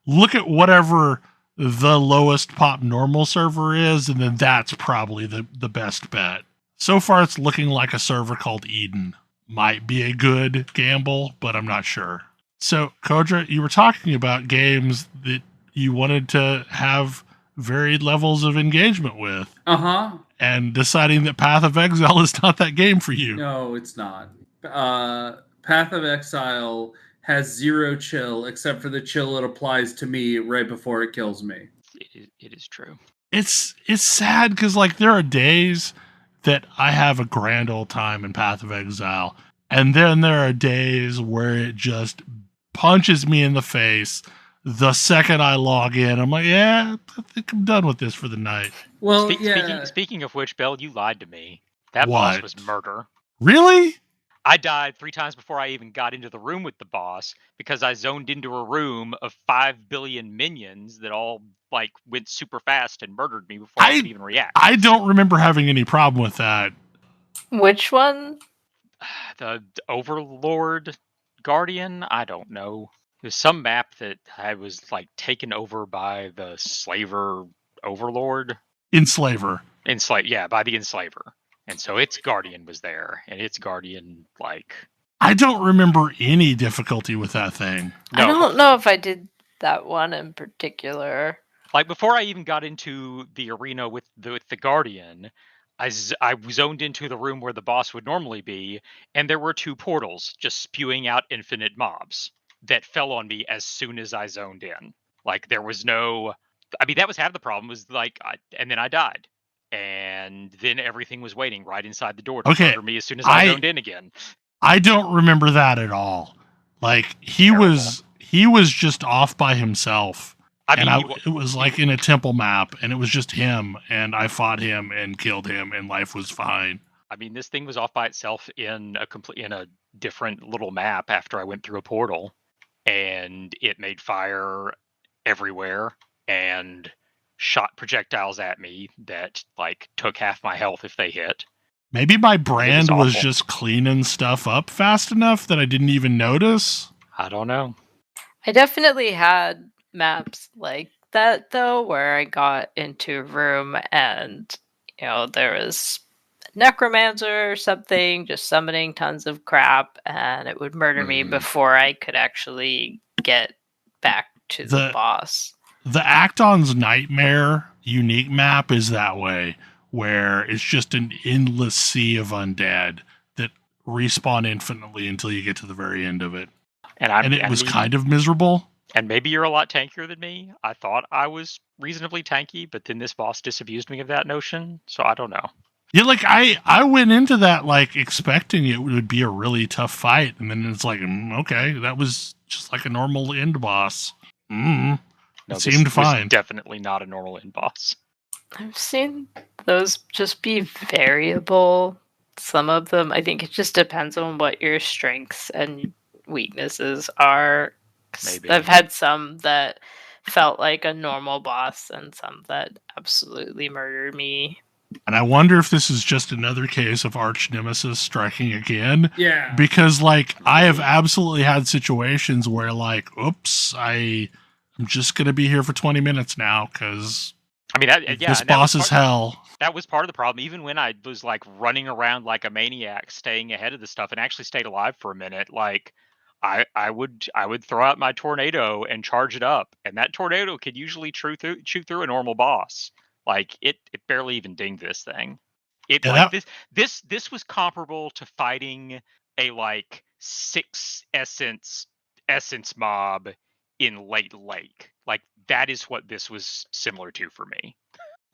look at whatever the lowest pop normal server is, and then that's probably the best bet. So far, it's looking like a server called Eden. Might be a good gamble, but I'm not sure. So, Kodra, you were talking about games that you wanted to have varied levels of engagement with. Uh-huh. And deciding that Path of Exile is not that game for you. No, it's not. Path of Exile has 0 chill, except for the chill it applies to me right before it kills me. It is true. It's sad because, like, there are days that I have a grand old time in Path of Exile, and then there are days where it just punches me in the face the second I log in. I'm like, yeah, I think I'm done with this for the night. Well, Speaking of which, Bell, you lied to me. That What? boss was murder. Really? I died 3 times before I even got into the room with the boss because I zoned into a room of 5 billion minions that all like went super fast and murdered me before I could even react. I don't remember having any problem with that. Which one? The Overlord Guardian? I don't know. There's some map that I was like taken over by the Slaver Overlord. Enslaver. By the Enslaver. And so its Guardian was there, and its Guardian, like... I don't remember any difficulty with that thing. No. I don't know if I did that one in particular. Like, before I even got into the arena with the Guardian, I zoned into the room where the boss would normally be, and there were 2 portals just spewing out infinite mobs that fell on me as soon as I zoned in. Like, there was no... I mean, that was half the problem, was like... and then I died. And then everything was waiting right inside the door to murder me as soon as I zoned in again. I don't remember that at all. Like, he was just off by himself. It was like in a temple map, and it was just him, and I fought him and killed him, and life was fine. I mean, this thing was off by itself in a different little map after I went through a portal, and it made fire everywhere and shot projectiles at me that like took half my health if they hit. Maybe my brand was just cleaning stuff up fast enough that I didn't even notice. I don't know. I definitely had maps like that though, where I got into a room and, you know, there was a necromancer or something just summoning tons of crap, and it would murder me before I could actually get back to the boss. The Acton's Nightmare unique map is that way, where it's just an endless sea of undead that respawn infinitely until you get to the very end of it. And it was kind of miserable. And maybe you're a lot tankier than me. I thought I was reasonably tanky, but then this boss disabused me of that notion, so I don't know. Yeah, like, I went into that, like, expecting it would be a really tough fight, and then it's like, okay, that was just like a normal end boss. No, it seemed fine. Definitely not a normal end boss. I've seen those just be variable. Some of them, I think it just depends on what your strengths and weaknesses are. Maybe. I've had some that felt like a normal boss and some that absolutely murdered me. And I wonder if this is just another case of arch nemesis striking again. Yeah. Because, like, I have absolutely had situations where, like, oops, I'm just going to be here for 20 minutes now because I mean, this boss is hell. That was part of the problem. Even when I was like running around like a maniac, staying ahead of the stuff, and actually stayed alive for a minute, like I would throw out my tornado and charge it up, and that tornado could usually shoot through a normal boss. Like it barely even dinged this thing. It Yeah, like that- this was comparable to fighting a like 6 essence mob in Late Lake. Like that is what this was similar to for me.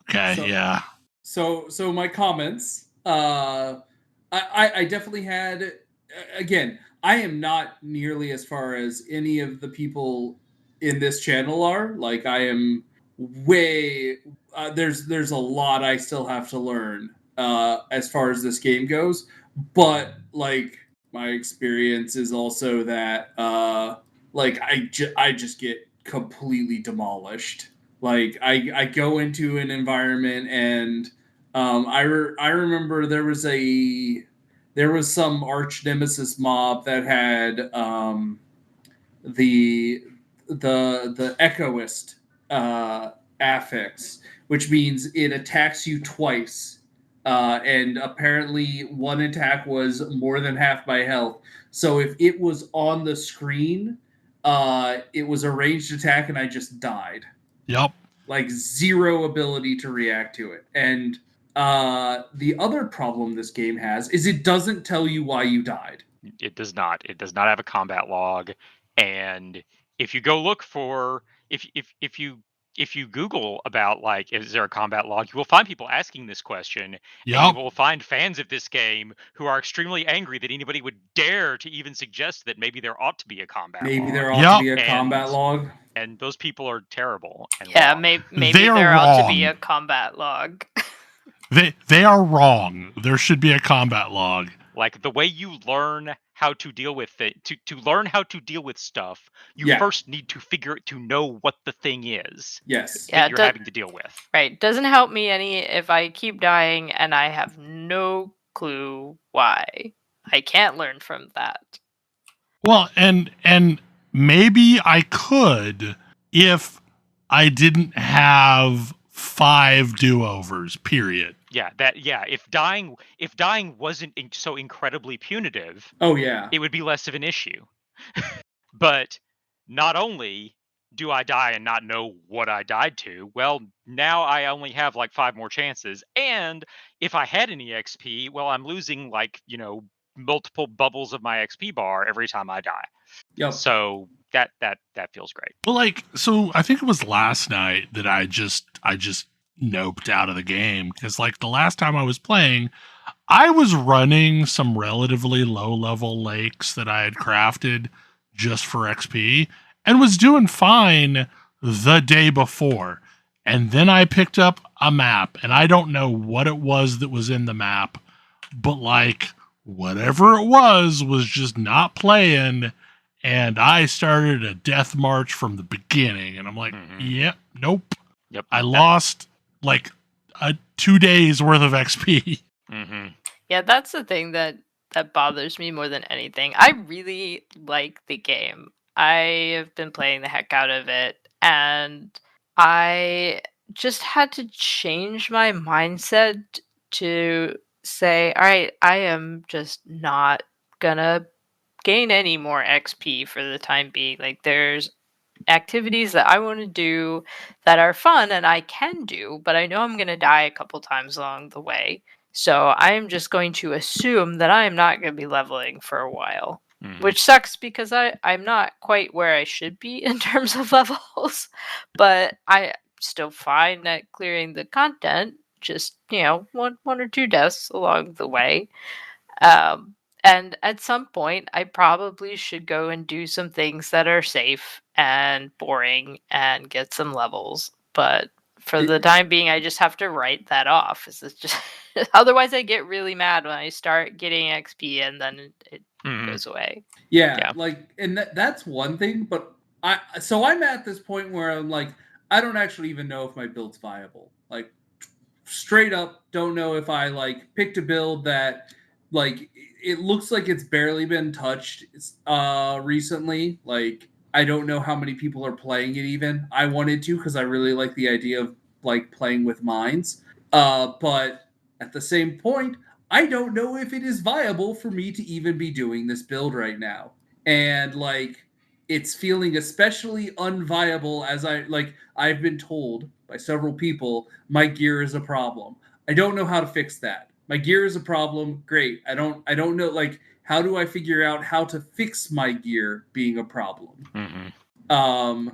Okay, So- yeah. So my comments. I definitely had. Again, I am not nearly as far as any of the people in this channel are. Like I am way. There's a lot I still have to learn as far as this game goes. But like my experience is also that like I just get completely demolished. Like I go into an environment and I remember there was some arch nemesis mob that had the echoist affix, which means it attacks you twice. And apparently one attack was more than half my health. So if it was on the screen, it was a ranged attack and I just died. Yep. Like zero ability to react to it. And the other problem this game has is it doesn't tell you why you died. It does not. It does not have a combat log, and if you go look for if you Google about like is there a combat log, you will find people asking this question, and you Yep. will find fans of this game who are extremely angry that anybody would dare to even suggest that maybe there ought to be a combat Maybe log. there ought to be a And- combat log. And those people are terrible. And Yeah, wrong. maybe They are there ought to be wrong. a combat log. They are wrong. There should be a combat log. Like the way you learn how to deal with it, to learn how to deal with stuff, you Yeah. first need to know what the thing is Yes. Yeah, that you're having to deal with. Right. Doesn't help me any if I keep dying and I have no clue why. I can't learn from that. Well, and maybe I could if I didn't have 5 do-overs, period. Yeah, if dying wasn't so incredibly punitive, Oh yeah. it would be less of an issue. But not only do I die and not know what I died to, well, now I only have like 5 more chances. And if I had any XP, well, I'm losing like, multiple bubbles of my XP bar every time I die. Yep. So that feels great. Well, like, so I think it was last night that I just noped out of the game because, like, the last time I was playing, I was running some relatively low-level lakes that I had crafted just for XP and was doing fine the day before. And then I picked up a map, and I don't know what it was that was in the map, but, like, whatever it was just not playing. And I started a death march from the beginning. And I'm like, yep, nope. Yep. I lost like 2 days worth of XP. Mm-hmm. Yeah, that's the thing that bothers me more than anything. I really like the game. I have been playing the heck out of it, and I just had to change my mindset to say, all right, I am just not gonna gain any more XP for the time being. Like, there's activities that I want to do that are fun and I can do, but I know I'm going to die a couple times along the way. So I am just going to assume that I am not going to be leveling for a while, which sucks because I'm not quite where I should be in terms of levels, but I'm still fine at clearing the content, just, one or two deaths along the way. And at some point, I probably should go and do some things that are safe and boring and get some levels. But for the time being, I just have to write that off. It's just otherwise, I get really mad when I start getting XP and then it goes away. Yeah, like, and that's one thing. But I'm at this point where I'm like, I don't actually even know if my build's viable. Like, straight up don't know if I like picked a build that like it looks like it's barely been touched recently. Like I don't know how many people are playing it even. I wanted to because I really like the idea of like playing with mines. But at the same point, I don't know if it is viable for me to even be doing this build right now. And like it's feeling especially unviable as I've been told by several people my gear is a problem. I don't know how to fix that. My gear is a problem. Great. I don't know like how do I figure out how to fix my gear being a problem? Mm-hmm.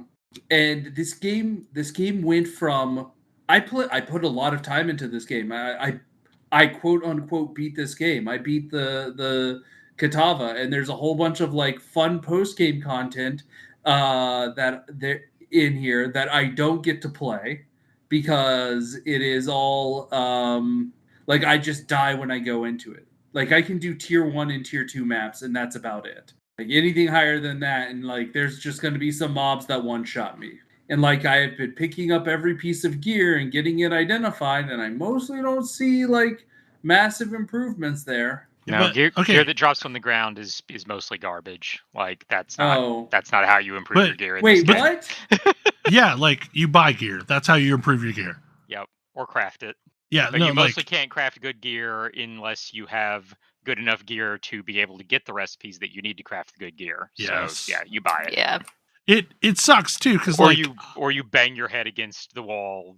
And this game went from I put a lot of time into this game. I quote unquote beat this game. I beat the Katava, and there's a whole bunch of like fun post game content that they're in here that I don't get to play because it is all like I just die when I go into it. Like I can do tier 1 and tier 2 maps, and that's about it. Like anything higher than that, and like there's just going to be some mobs that one shot me. And like I have been picking up every piece of gear and getting it identified, and I mostly don't see like massive improvements there. No, But- gear okay. that drops from the ground is mostly garbage. Like that's not Oh. how you improve But- your gear. In Wait, this game. what? Yeah, like you buy gear. That's how you improve your gear. Yep, or craft it. Yeah, But no, you mostly like can't craft good gear unless you have good enough gear to be able to get the recipes that you need to craft the good gear. Yes. So yeah, you buy it. Yeah. it sucks too because Or like you bang your head against the wall,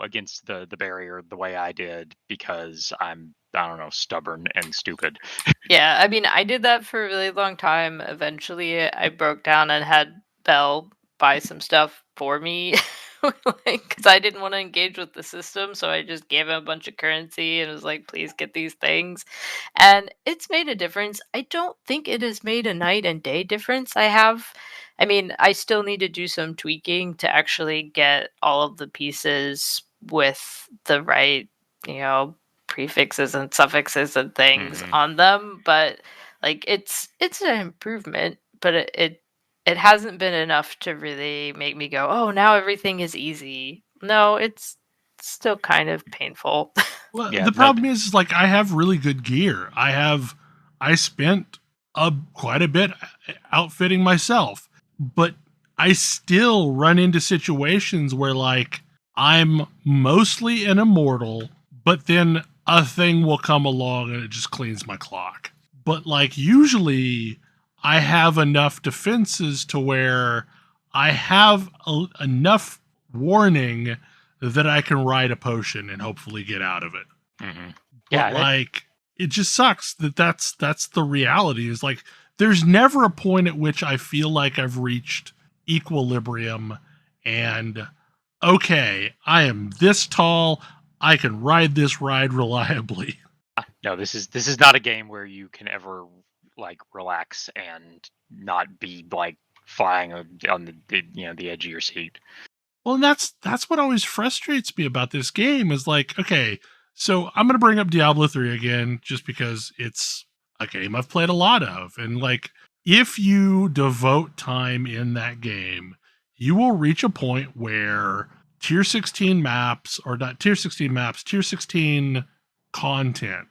against the barrier the way I did because I don't know, stubborn and stupid. Yeah, I mean, I did that for a really long time. Eventually, I broke down and had Belle buy some stuff for me, because I didn't want to engage with the system. So I just gave him a bunch of currency and was like, "Please get these things," and it's made a difference. I don't think it has made a night and day difference. I mean, I still need to do some tweaking to actually get all of the pieces with the right, prefixes and suffixes and things Mhm. on them, but like it's an improvement, but it hasn't been enough to really make me go, oh, now everything is easy. No, it's still kind of painful. well, Yeah, the no- problem is like I have really good gear. I spent quite a bit outfitting myself, but I still run into situations where like I'm mostly an immortal, but then a thing will come along and it just cleans my clock. But like usually I have enough defenses to where I have enough warning that I can ride a potion and hopefully get out of it. Mhm. But Yeah, like it just sucks that's the reality is like there's never a point at which I feel like I've reached equilibrium and okay, I am this tall, I can ride this ride reliably. No, this is not a game where you can ever like relax and not be like flying on the edge of your seat. Well, and that's what always frustrates me about this game is like, okay, so I'm going to bring up Diablo 3 again just because it's a game I've played a lot of. And like, if you devote time in that game, you will reach a point where tier 16 maps, or not tier 16 maps, tier 16 content,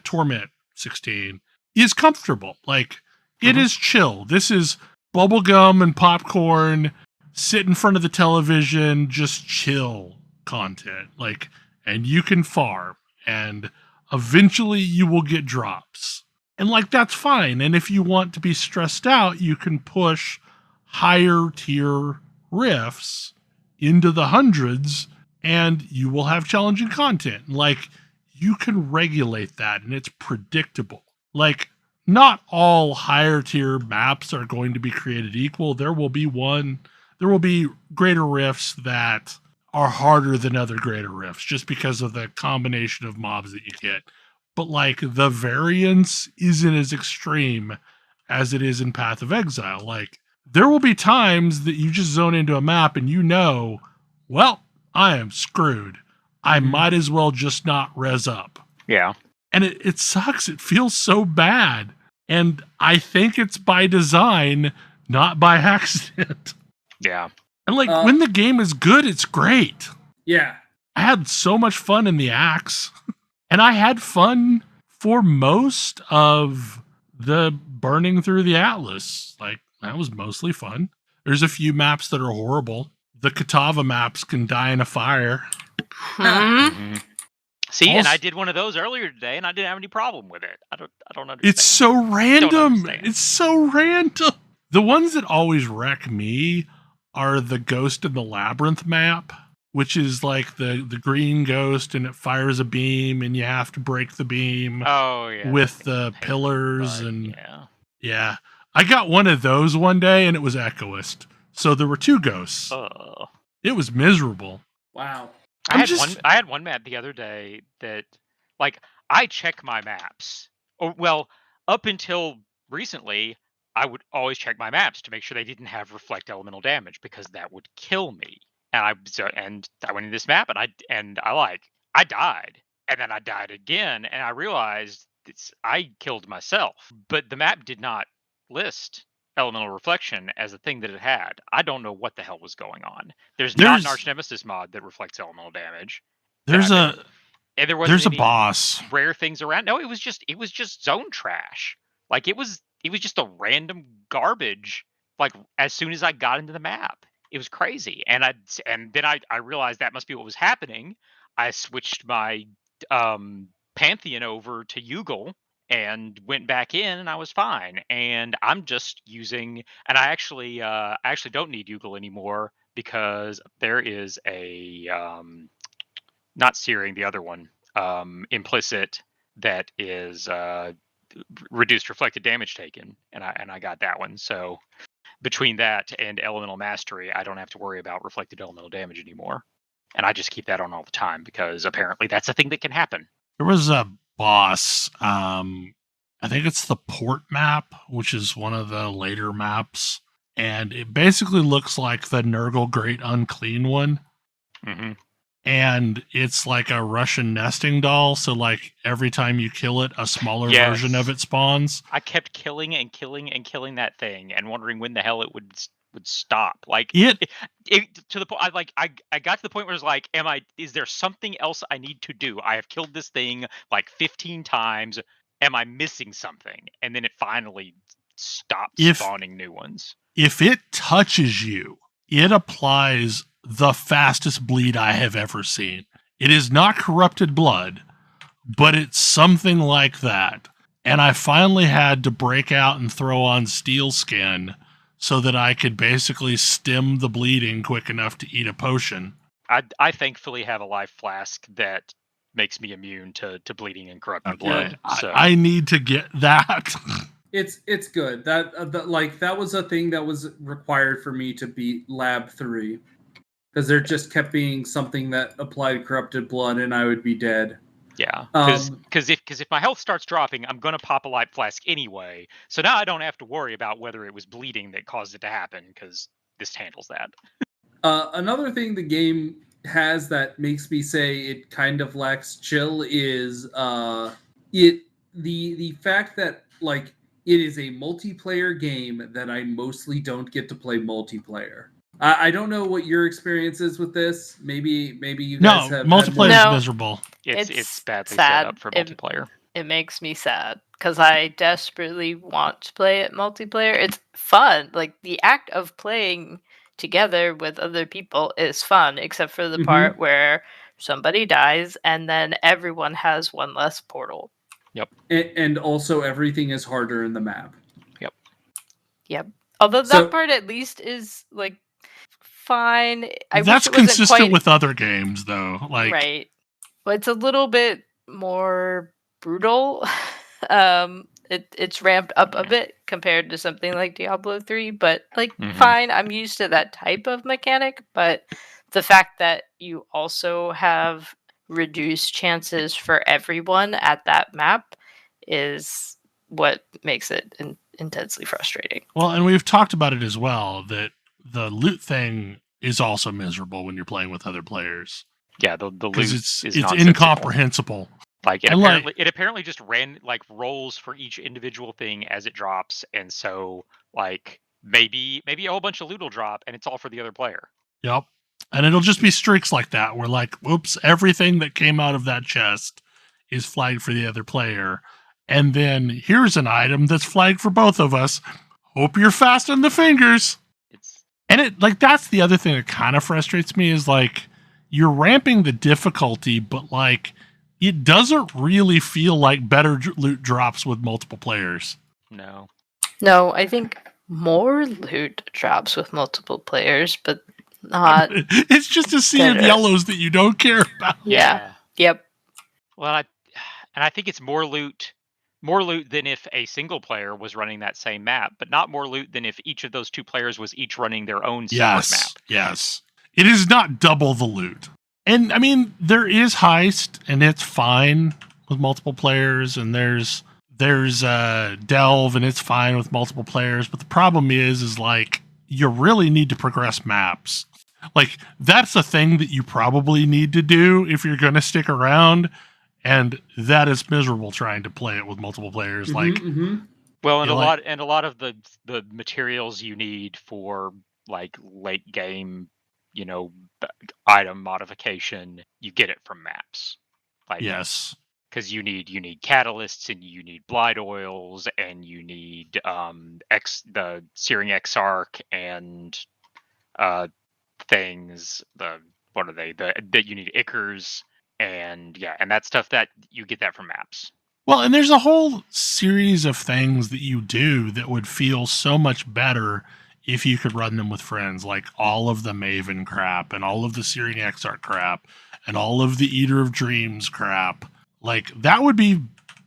Torment 16, is comfortable. Like, it is chill. This is bubblegum and popcorn, sit in front of the television, just chill content. Like, and you can farm, and eventually you will get drops. And like, that's fine. And if you want to be stressed out, you can push higher tier rifts into the hundreds and you will have challenging content. Like, you can regulate that and it's predictable. Like, not all higher tier maps are going to be created equal. There will be greater rifts that are harder than other greater rifts just because of the combination of mobs that you get. But like, the variance isn't as extreme as it is in Path of Exile. Like, there will be times that you just zone into a map and well, I am screwed. I might as well just not res up. Yeah. And it sucks. It feels so bad. And I think it's by design, not by accident. Yeah. And like, when the game is good, it's great. Yeah. I had so much fun in the axe, and I had fun for most of the burning through the Atlas. Like, that was mostly fun. There's a few maps that are horrible. The Katava maps can die in a fire. See, and Also- I did one of those earlier today, and I didn't have any problem with it. I don't understand. It's so random. understand. It's so random. The ones that always wreck me are the Ghost in the Labyrinth map, which is like the green ghost, and it fires a beam, and you have to break the beam with the pillars. And yeah, I got one of those one day, and it was Echoist. So there were two ghosts. It was miserable. Wow. I had one map the other day that, like, I check my maps. Or, well, up until recently, I would always check my maps to make sure they didn't have reflect elemental damage, because that would kill me. And I went in this map, and I died, and then I died again, and I realized I killed myself. But the map did not list elemental reflection as a thing that it had. I don't know what the hell was going on. There's not an Arch Nemesis mod that reflects elemental damage. There's a boss. Rare things around. No, it was just zone trash. Like, it was just a random garbage. Like, as soon as I got into the map, it was crazy. And then I realized that must be what was happening. I switched my Pantheon over to Yugal and went back in, and I was fine. And I'm just using, and I actually don't need Yugal anymore, because there is a not Searing, the other one, implicit, that is reduced reflected damage taken, and I got that one. So between that and Elemental Mastery, I don't have to worry about reflected elemental damage anymore, and I just keep that on all the time, because apparently that's a thing that can happen. There was a boss, I think it's the Port map, which is one of the later maps, and it basically looks like the Nurgle Great Unclean one. Mm-hmm. And it's like a Russian nesting doll, so like every time you kill it, a smaller version of it spawns. I kept killing and killing and killing that thing, and wondering when the hell it would stop. Like, it to the point, I got to the point where it's like, is there something else I need to do? I have killed this thing like 15 times. Am I missing something? And then it finally stopped spawning new ones. If it touches you, it applies the fastest bleed I have ever seen. It is not corrupted blood, but it's something like that. And I finally had to break out and throw on steel skin so that I could basically stem the bleeding quick enough to eat a potion. I thankfully have a life flask that makes me immune to bleeding and corrupted blood. So I need to get that. It's good. That was a thing that was required for me to beat Lab 3. Because there just kept being something that applied corrupted blood, and I would be dead. Yeah, because if my health starts dropping, I'm gonna pop a life flask anyway. So now I don't have to worry about whether it was bleeding that caused it to happen, because this handles that. Another thing the game has that makes me say it kind of lacks chill is the fact that, like, it is a multiplayer game that I mostly don't get to play multiplayer. I don't know what your experience is with this. Maybe you guys have. Multiplayer is miserable. It's badly set up for multiplayer. It makes me sad, because I desperately want to play it multiplayer. It's fun. Like, the act of playing together with other people is fun, except for the part where somebody dies and then everyone has one less portal. Yep. And also everything is harder in the map. Yep. Although that part at least is, like, fine. That's consistent with other games, though. Like, right. But it's a little bit more brutal. It's ramped up a bit compared to something like Diablo 3, but, like, fine. I'm used to that type of mechanic, but the fact that you also have reduced chances for everyone at that map is what makes it intensely frustrating. Well, and we've talked about it as well, that the loot thing is also miserable when you're playing with other players. Yeah, the loot it's is incomprehensible. Like, it apparently just rolls for each individual thing as it drops, and so, like, maybe a whole bunch of loot will drop, and it's all for the other player. Yep. And it'll just be streaks like that where like, whoops, everything that came out of that chest is flagged for the other player. And then here's an item that's flagged for both of us. Hope you're fast on the fingers. And it like that's the other thing that kind of frustrates me is like you're ramping the difficulty, but like it doesn't really feel like better loot drops with multiple players. No. No, I think more loot drops with multiple players, but not. It's just a sea of better. yellows that you don't care about. Yeah. Yep. Well, I think it's more loot than if a single player was running that same map, but not more loot than if each of those two players was each running their own separate map. Yes. It is not double the loot. And I mean, there is heist and it's fine with multiple players, and there's delve and it's fine with multiple players, but the problem is like you really need to progress maps. Like that's a thing that you probably need to do if you're going to stick around. And that is miserable trying to play it with multiple players. Well, and a lot of the materials you need for like late game, item modification, you get it from maps. Like, yes, because you need catalysts and you need blight oils and you need the searing Exarch and things. What are they? That you need Ichors. And that stuff that you get that from maps. Well, and there's a whole series of things that you do that would feel so much better if you could run them with friends, like all of the Maven crap and all of the Searing Exarch crap and all of the Eater of Dreams crap. Like that would be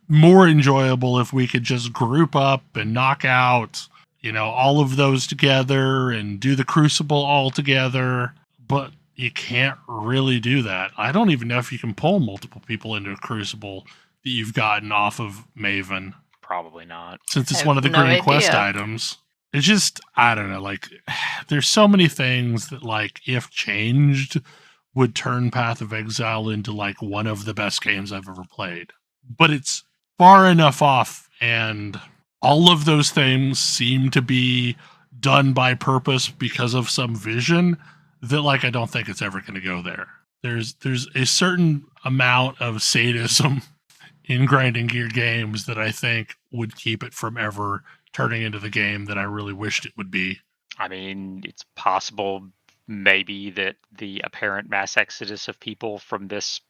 more enjoyable if we could just group up and knock out, all of those together and do the Crucible all together. But you can't really do that. I don't even know if you can pull multiple people into a Crucible that you've gotten off of Maven. Probably not. Since it's one of the Grand Quest items. It's just, I don't know, like, there's so many things that, like, if changed, would turn Path of Exile into, like, one of the best games I've ever played. But it's far enough off, and all of those things seem to be done by purpose because of some vision that like I don't think it's ever going to go there. There's a certain amount of sadism in grinding gear games that I think would keep it from ever turning into the game that I really wished it would be. I mean, it's possible maybe that the apparent mass exodus of people from this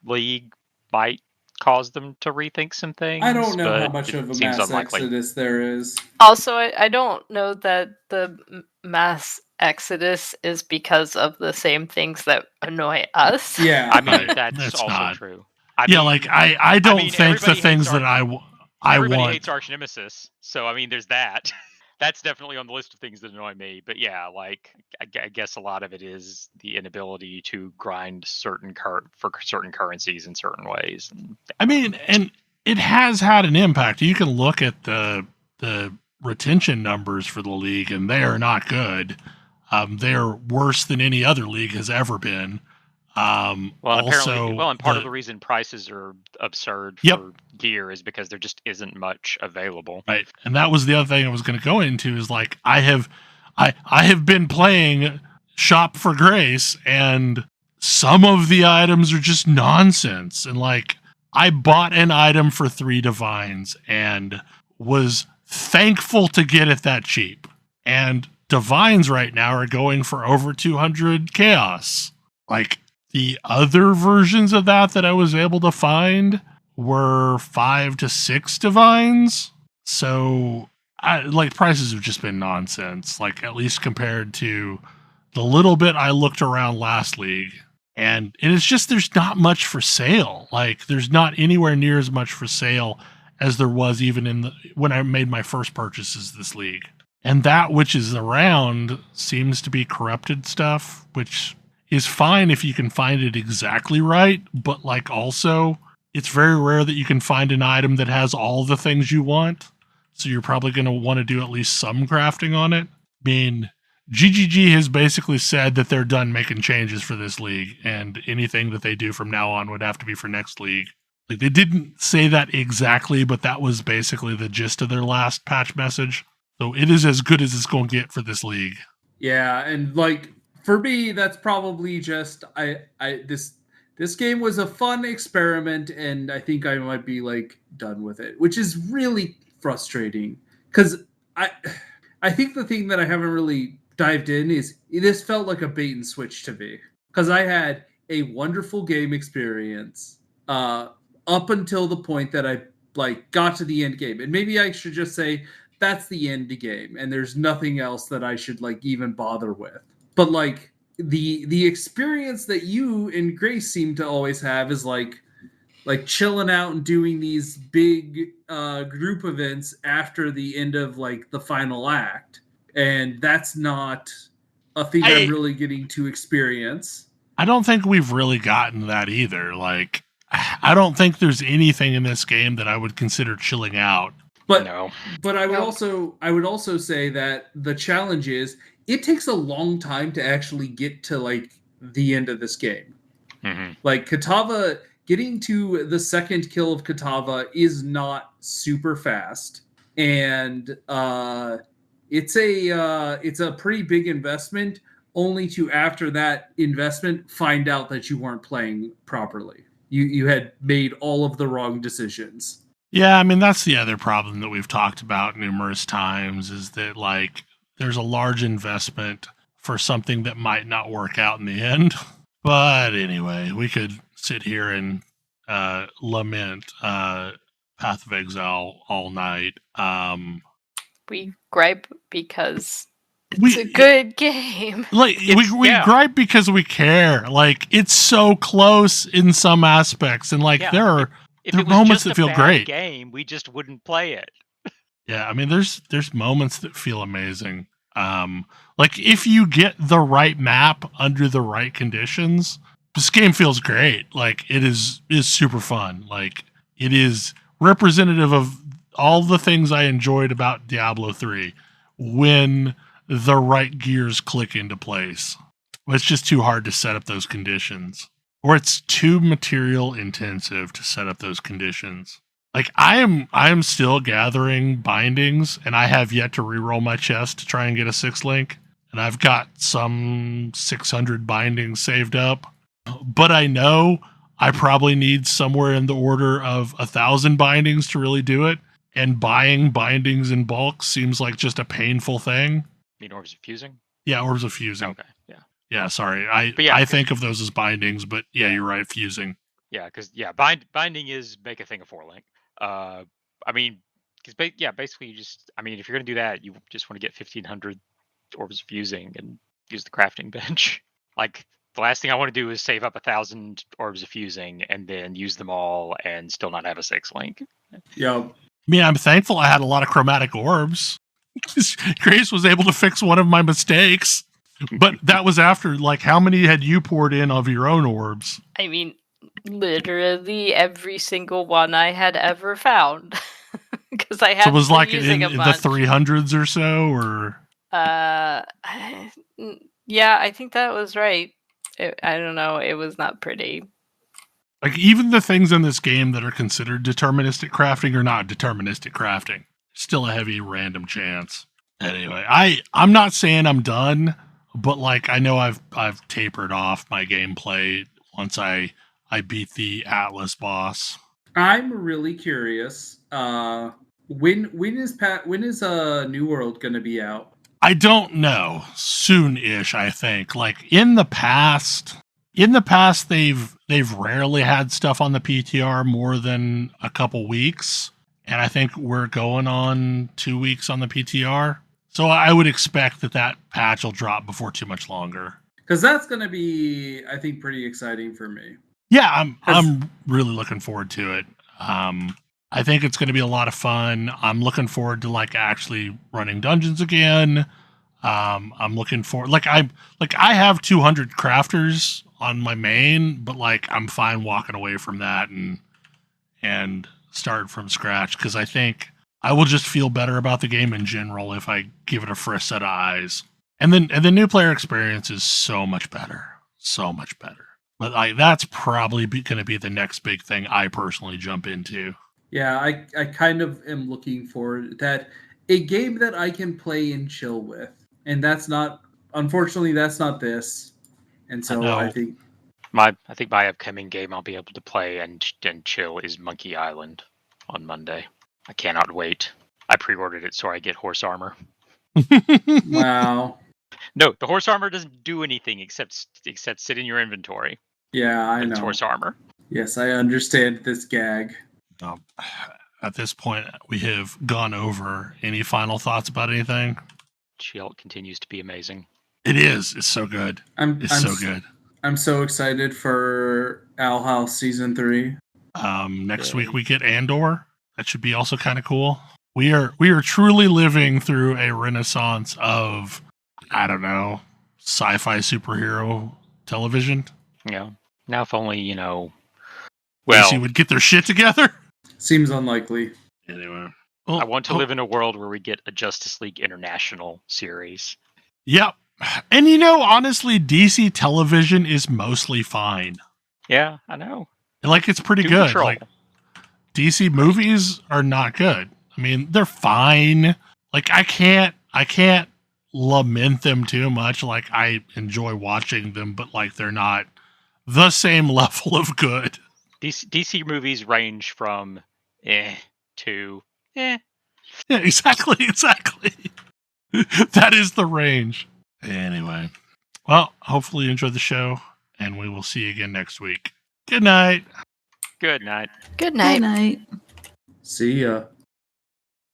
league might cause them to rethink some things. I don't know how much of a mass exodus there is. Also, I don't know that the mass exodus is because of the same things that annoy us. Yeah, I mean that's also not true. I don't think the things that I everybody want. hates Arch Nemesis, so I mean there's that. That's definitely on the list of things that annoy me. But yeah, like I guess a lot of it is the inability to grind for certain currencies in certain ways. I mean, and it has had an impact. You can look at the retention numbers for the league, and they are not good. They're worse than any other league has ever been. And part of the reason prices are absurd for gear is because there just isn't much available. Right, and that was the other thing I was going to go into is like I have been playing Shop for Grace, and some of the items are just nonsense. And like I bought an item for 3 divines and was thankful to get it that cheap. And divines right now are going for over 200 chaos. Like the other versions of that I was able to find were 5 to 6 divines. So prices have just been nonsense, like at least compared to the little bit I looked around last league. And it's just, there's not much for sale. Like there's not anywhere near as much for sale as there was even when I made my first purchases this league. And that which is around seems to be corrupted stuff, which is fine if you can find it exactly right. But like also, it's very rare that you can find an item that has all the things you want. So you're probably going to want to do at least some crafting on it. I mean, GGG has basically said that they're done making changes for this league, and anything that they do from now on would have to be for next league. Like they didn't say that exactly, but that was basically the gist of their last patch message. So it is as good as it's going to get for this league. Yeah, and like For me, that's probably just this game was a fun experiment, and I think I might be like done with it, which is really frustrating because I think the thing that I haven't really dived in is this felt like a bait and switch to me because I had a wonderful game experience up until the point that I like got to the end game, and maybe I should just say that's the end game, and there's nothing else that I should like even bother with. But like the experience that you and Grace seem to always have is like chilling out and doing these big group events after the end of like the final act, and that's not a thing I'm really getting to experience. I don't think we've really gotten that either. Like, I don't think there's anything in this game that I would consider chilling out. But No. but I would also say that the challenge is it takes a long time to actually get to like the end of this game. Mm-hmm. Like Katava, getting to the second kill of Katava is not super fast, and it's a pretty big investment. Only to after that investment find out that you weren't playing properly. You had made all of the wrong decisions. Yeah, I mean, that's the other problem that we've talked about numerous times is that, like, there's a large investment for something that might not work out in the end. But anyway, we could sit here and lament Path of Exile all night. We gripe because it's a good game. Like we gripe because we care. Like, it's so close in some aspects, and like there are moments that feel great. Game, we just wouldn't play it. Yeah, I mean, there's moments that feel amazing. Like if you get the right map under the right conditions, this game feels great. Like it is super fun. Like it is representative of all the things I enjoyed about Diablo 3 when the right gears click into place. It's just too hard to set up those conditions, or it's too material intensive to set up those conditions. Like I am still gathering bindings, and I have yet to reroll my chest to try and get a 6 link, and I've got some 600 bindings saved up. But I know I probably need somewhere in the order of 1,000 bindings to really do it, and buying bindings in bulk seems like just a painful thing. You mean orbs of fusing? Yeah, orbs of fusing. Okay, yeah. Yeah, sorry. I think of those as bindings, but yeah, you're right, fusing. Yeah, because binding is make a thing of 4 link. I mean, because basically you just, I mean, if you're gonna do that, you just want to get 1,500 orbs of fusing and use the crafting bench. Like the last thing I want to do is save up 1,000 orbs of fusing and then use them all and still not have a 6 link. Yeah. I mean, I'm thankful I had a lot of chromatic orbs. Grace was able to fix one of my mistakes, but that was after, like, how many had you poured in of your own orbs? I mean, literally every single one I had ever found. Because I had so it was like using in the 300s or so, or? Yeah, I think that was right. I don't know. It was not pretty. Like, even the things in this game that are considered deterministic crafting are not deterministic crafting. Still a heavy random chance. Anyway, I'm not saying I'm done, but like I know I've tapered off my gameplay once I beat the Atlas boss. I'm really curious. When is New World gonna be out? I don't know. Soon-ish, I think. Like in the past they've rarely had stuff on the PTR more than a couple weeks. And I think we're going on 2 weeks on the PTR. So I would expect that patch will drop before too much longer. Because that's going to be, I think, pretty exciting for me. Yeah, I'm really looking forward to it. I think it's going to be a lot of fun. I'm looking forward to like actually running dungeons again. I'm looking for I have 200 crafters on my main, but like I'm fine walking away from that and start from scratch, because I think I will just feel better about the game in general if I give it a fresh set of eyes. And the new player experience is so much better. But that's probably going to be the next big thing I personally jump into. Yeah, I kind of am looking for that, a game that I can play and chill with. And that's not unfortunately, that's not this. And so know. I think I think my upcoming game I'll be able to play and chill is Monkey Island on Monday. I cannot wait. I pre-ordered it so I get horse armor. wow. No, the horse armor doesn't do anything except sit in your inventory. Yeah, I But it's know. horse armor. Yes, I understand this gag. At this point, we have gone over. Any final thoughts about anything? She-Hulk continues to be amazing. It is. It's so good. It's so good. I'm so excited for Owl House season 3. Next week we get Andor. That should be also kind of cool. We are truly living through a renaissance of, I don't know, sci-fi superhero television. Yeah. Now if only, Well, well, would get their shit together. Seems unlikely. Anyway, I want to live in a world where we get a Justice League International series. Yep. And honestly, DC television is mostly fine. Yeah, I know. Like, it's pretty Doom good. Patrol. Like, DC movies are not good. I mean, they're fine. Like, I can't lament them too much. Like, I enjoy watching them, but like, they're not the same level of good. DC movies range from to Yeah, exactly. That is the range. Anyway, well, hopefully you enjoyed the show, and we will see you again next week. Good night. Good night. Good night. Good night. See ya.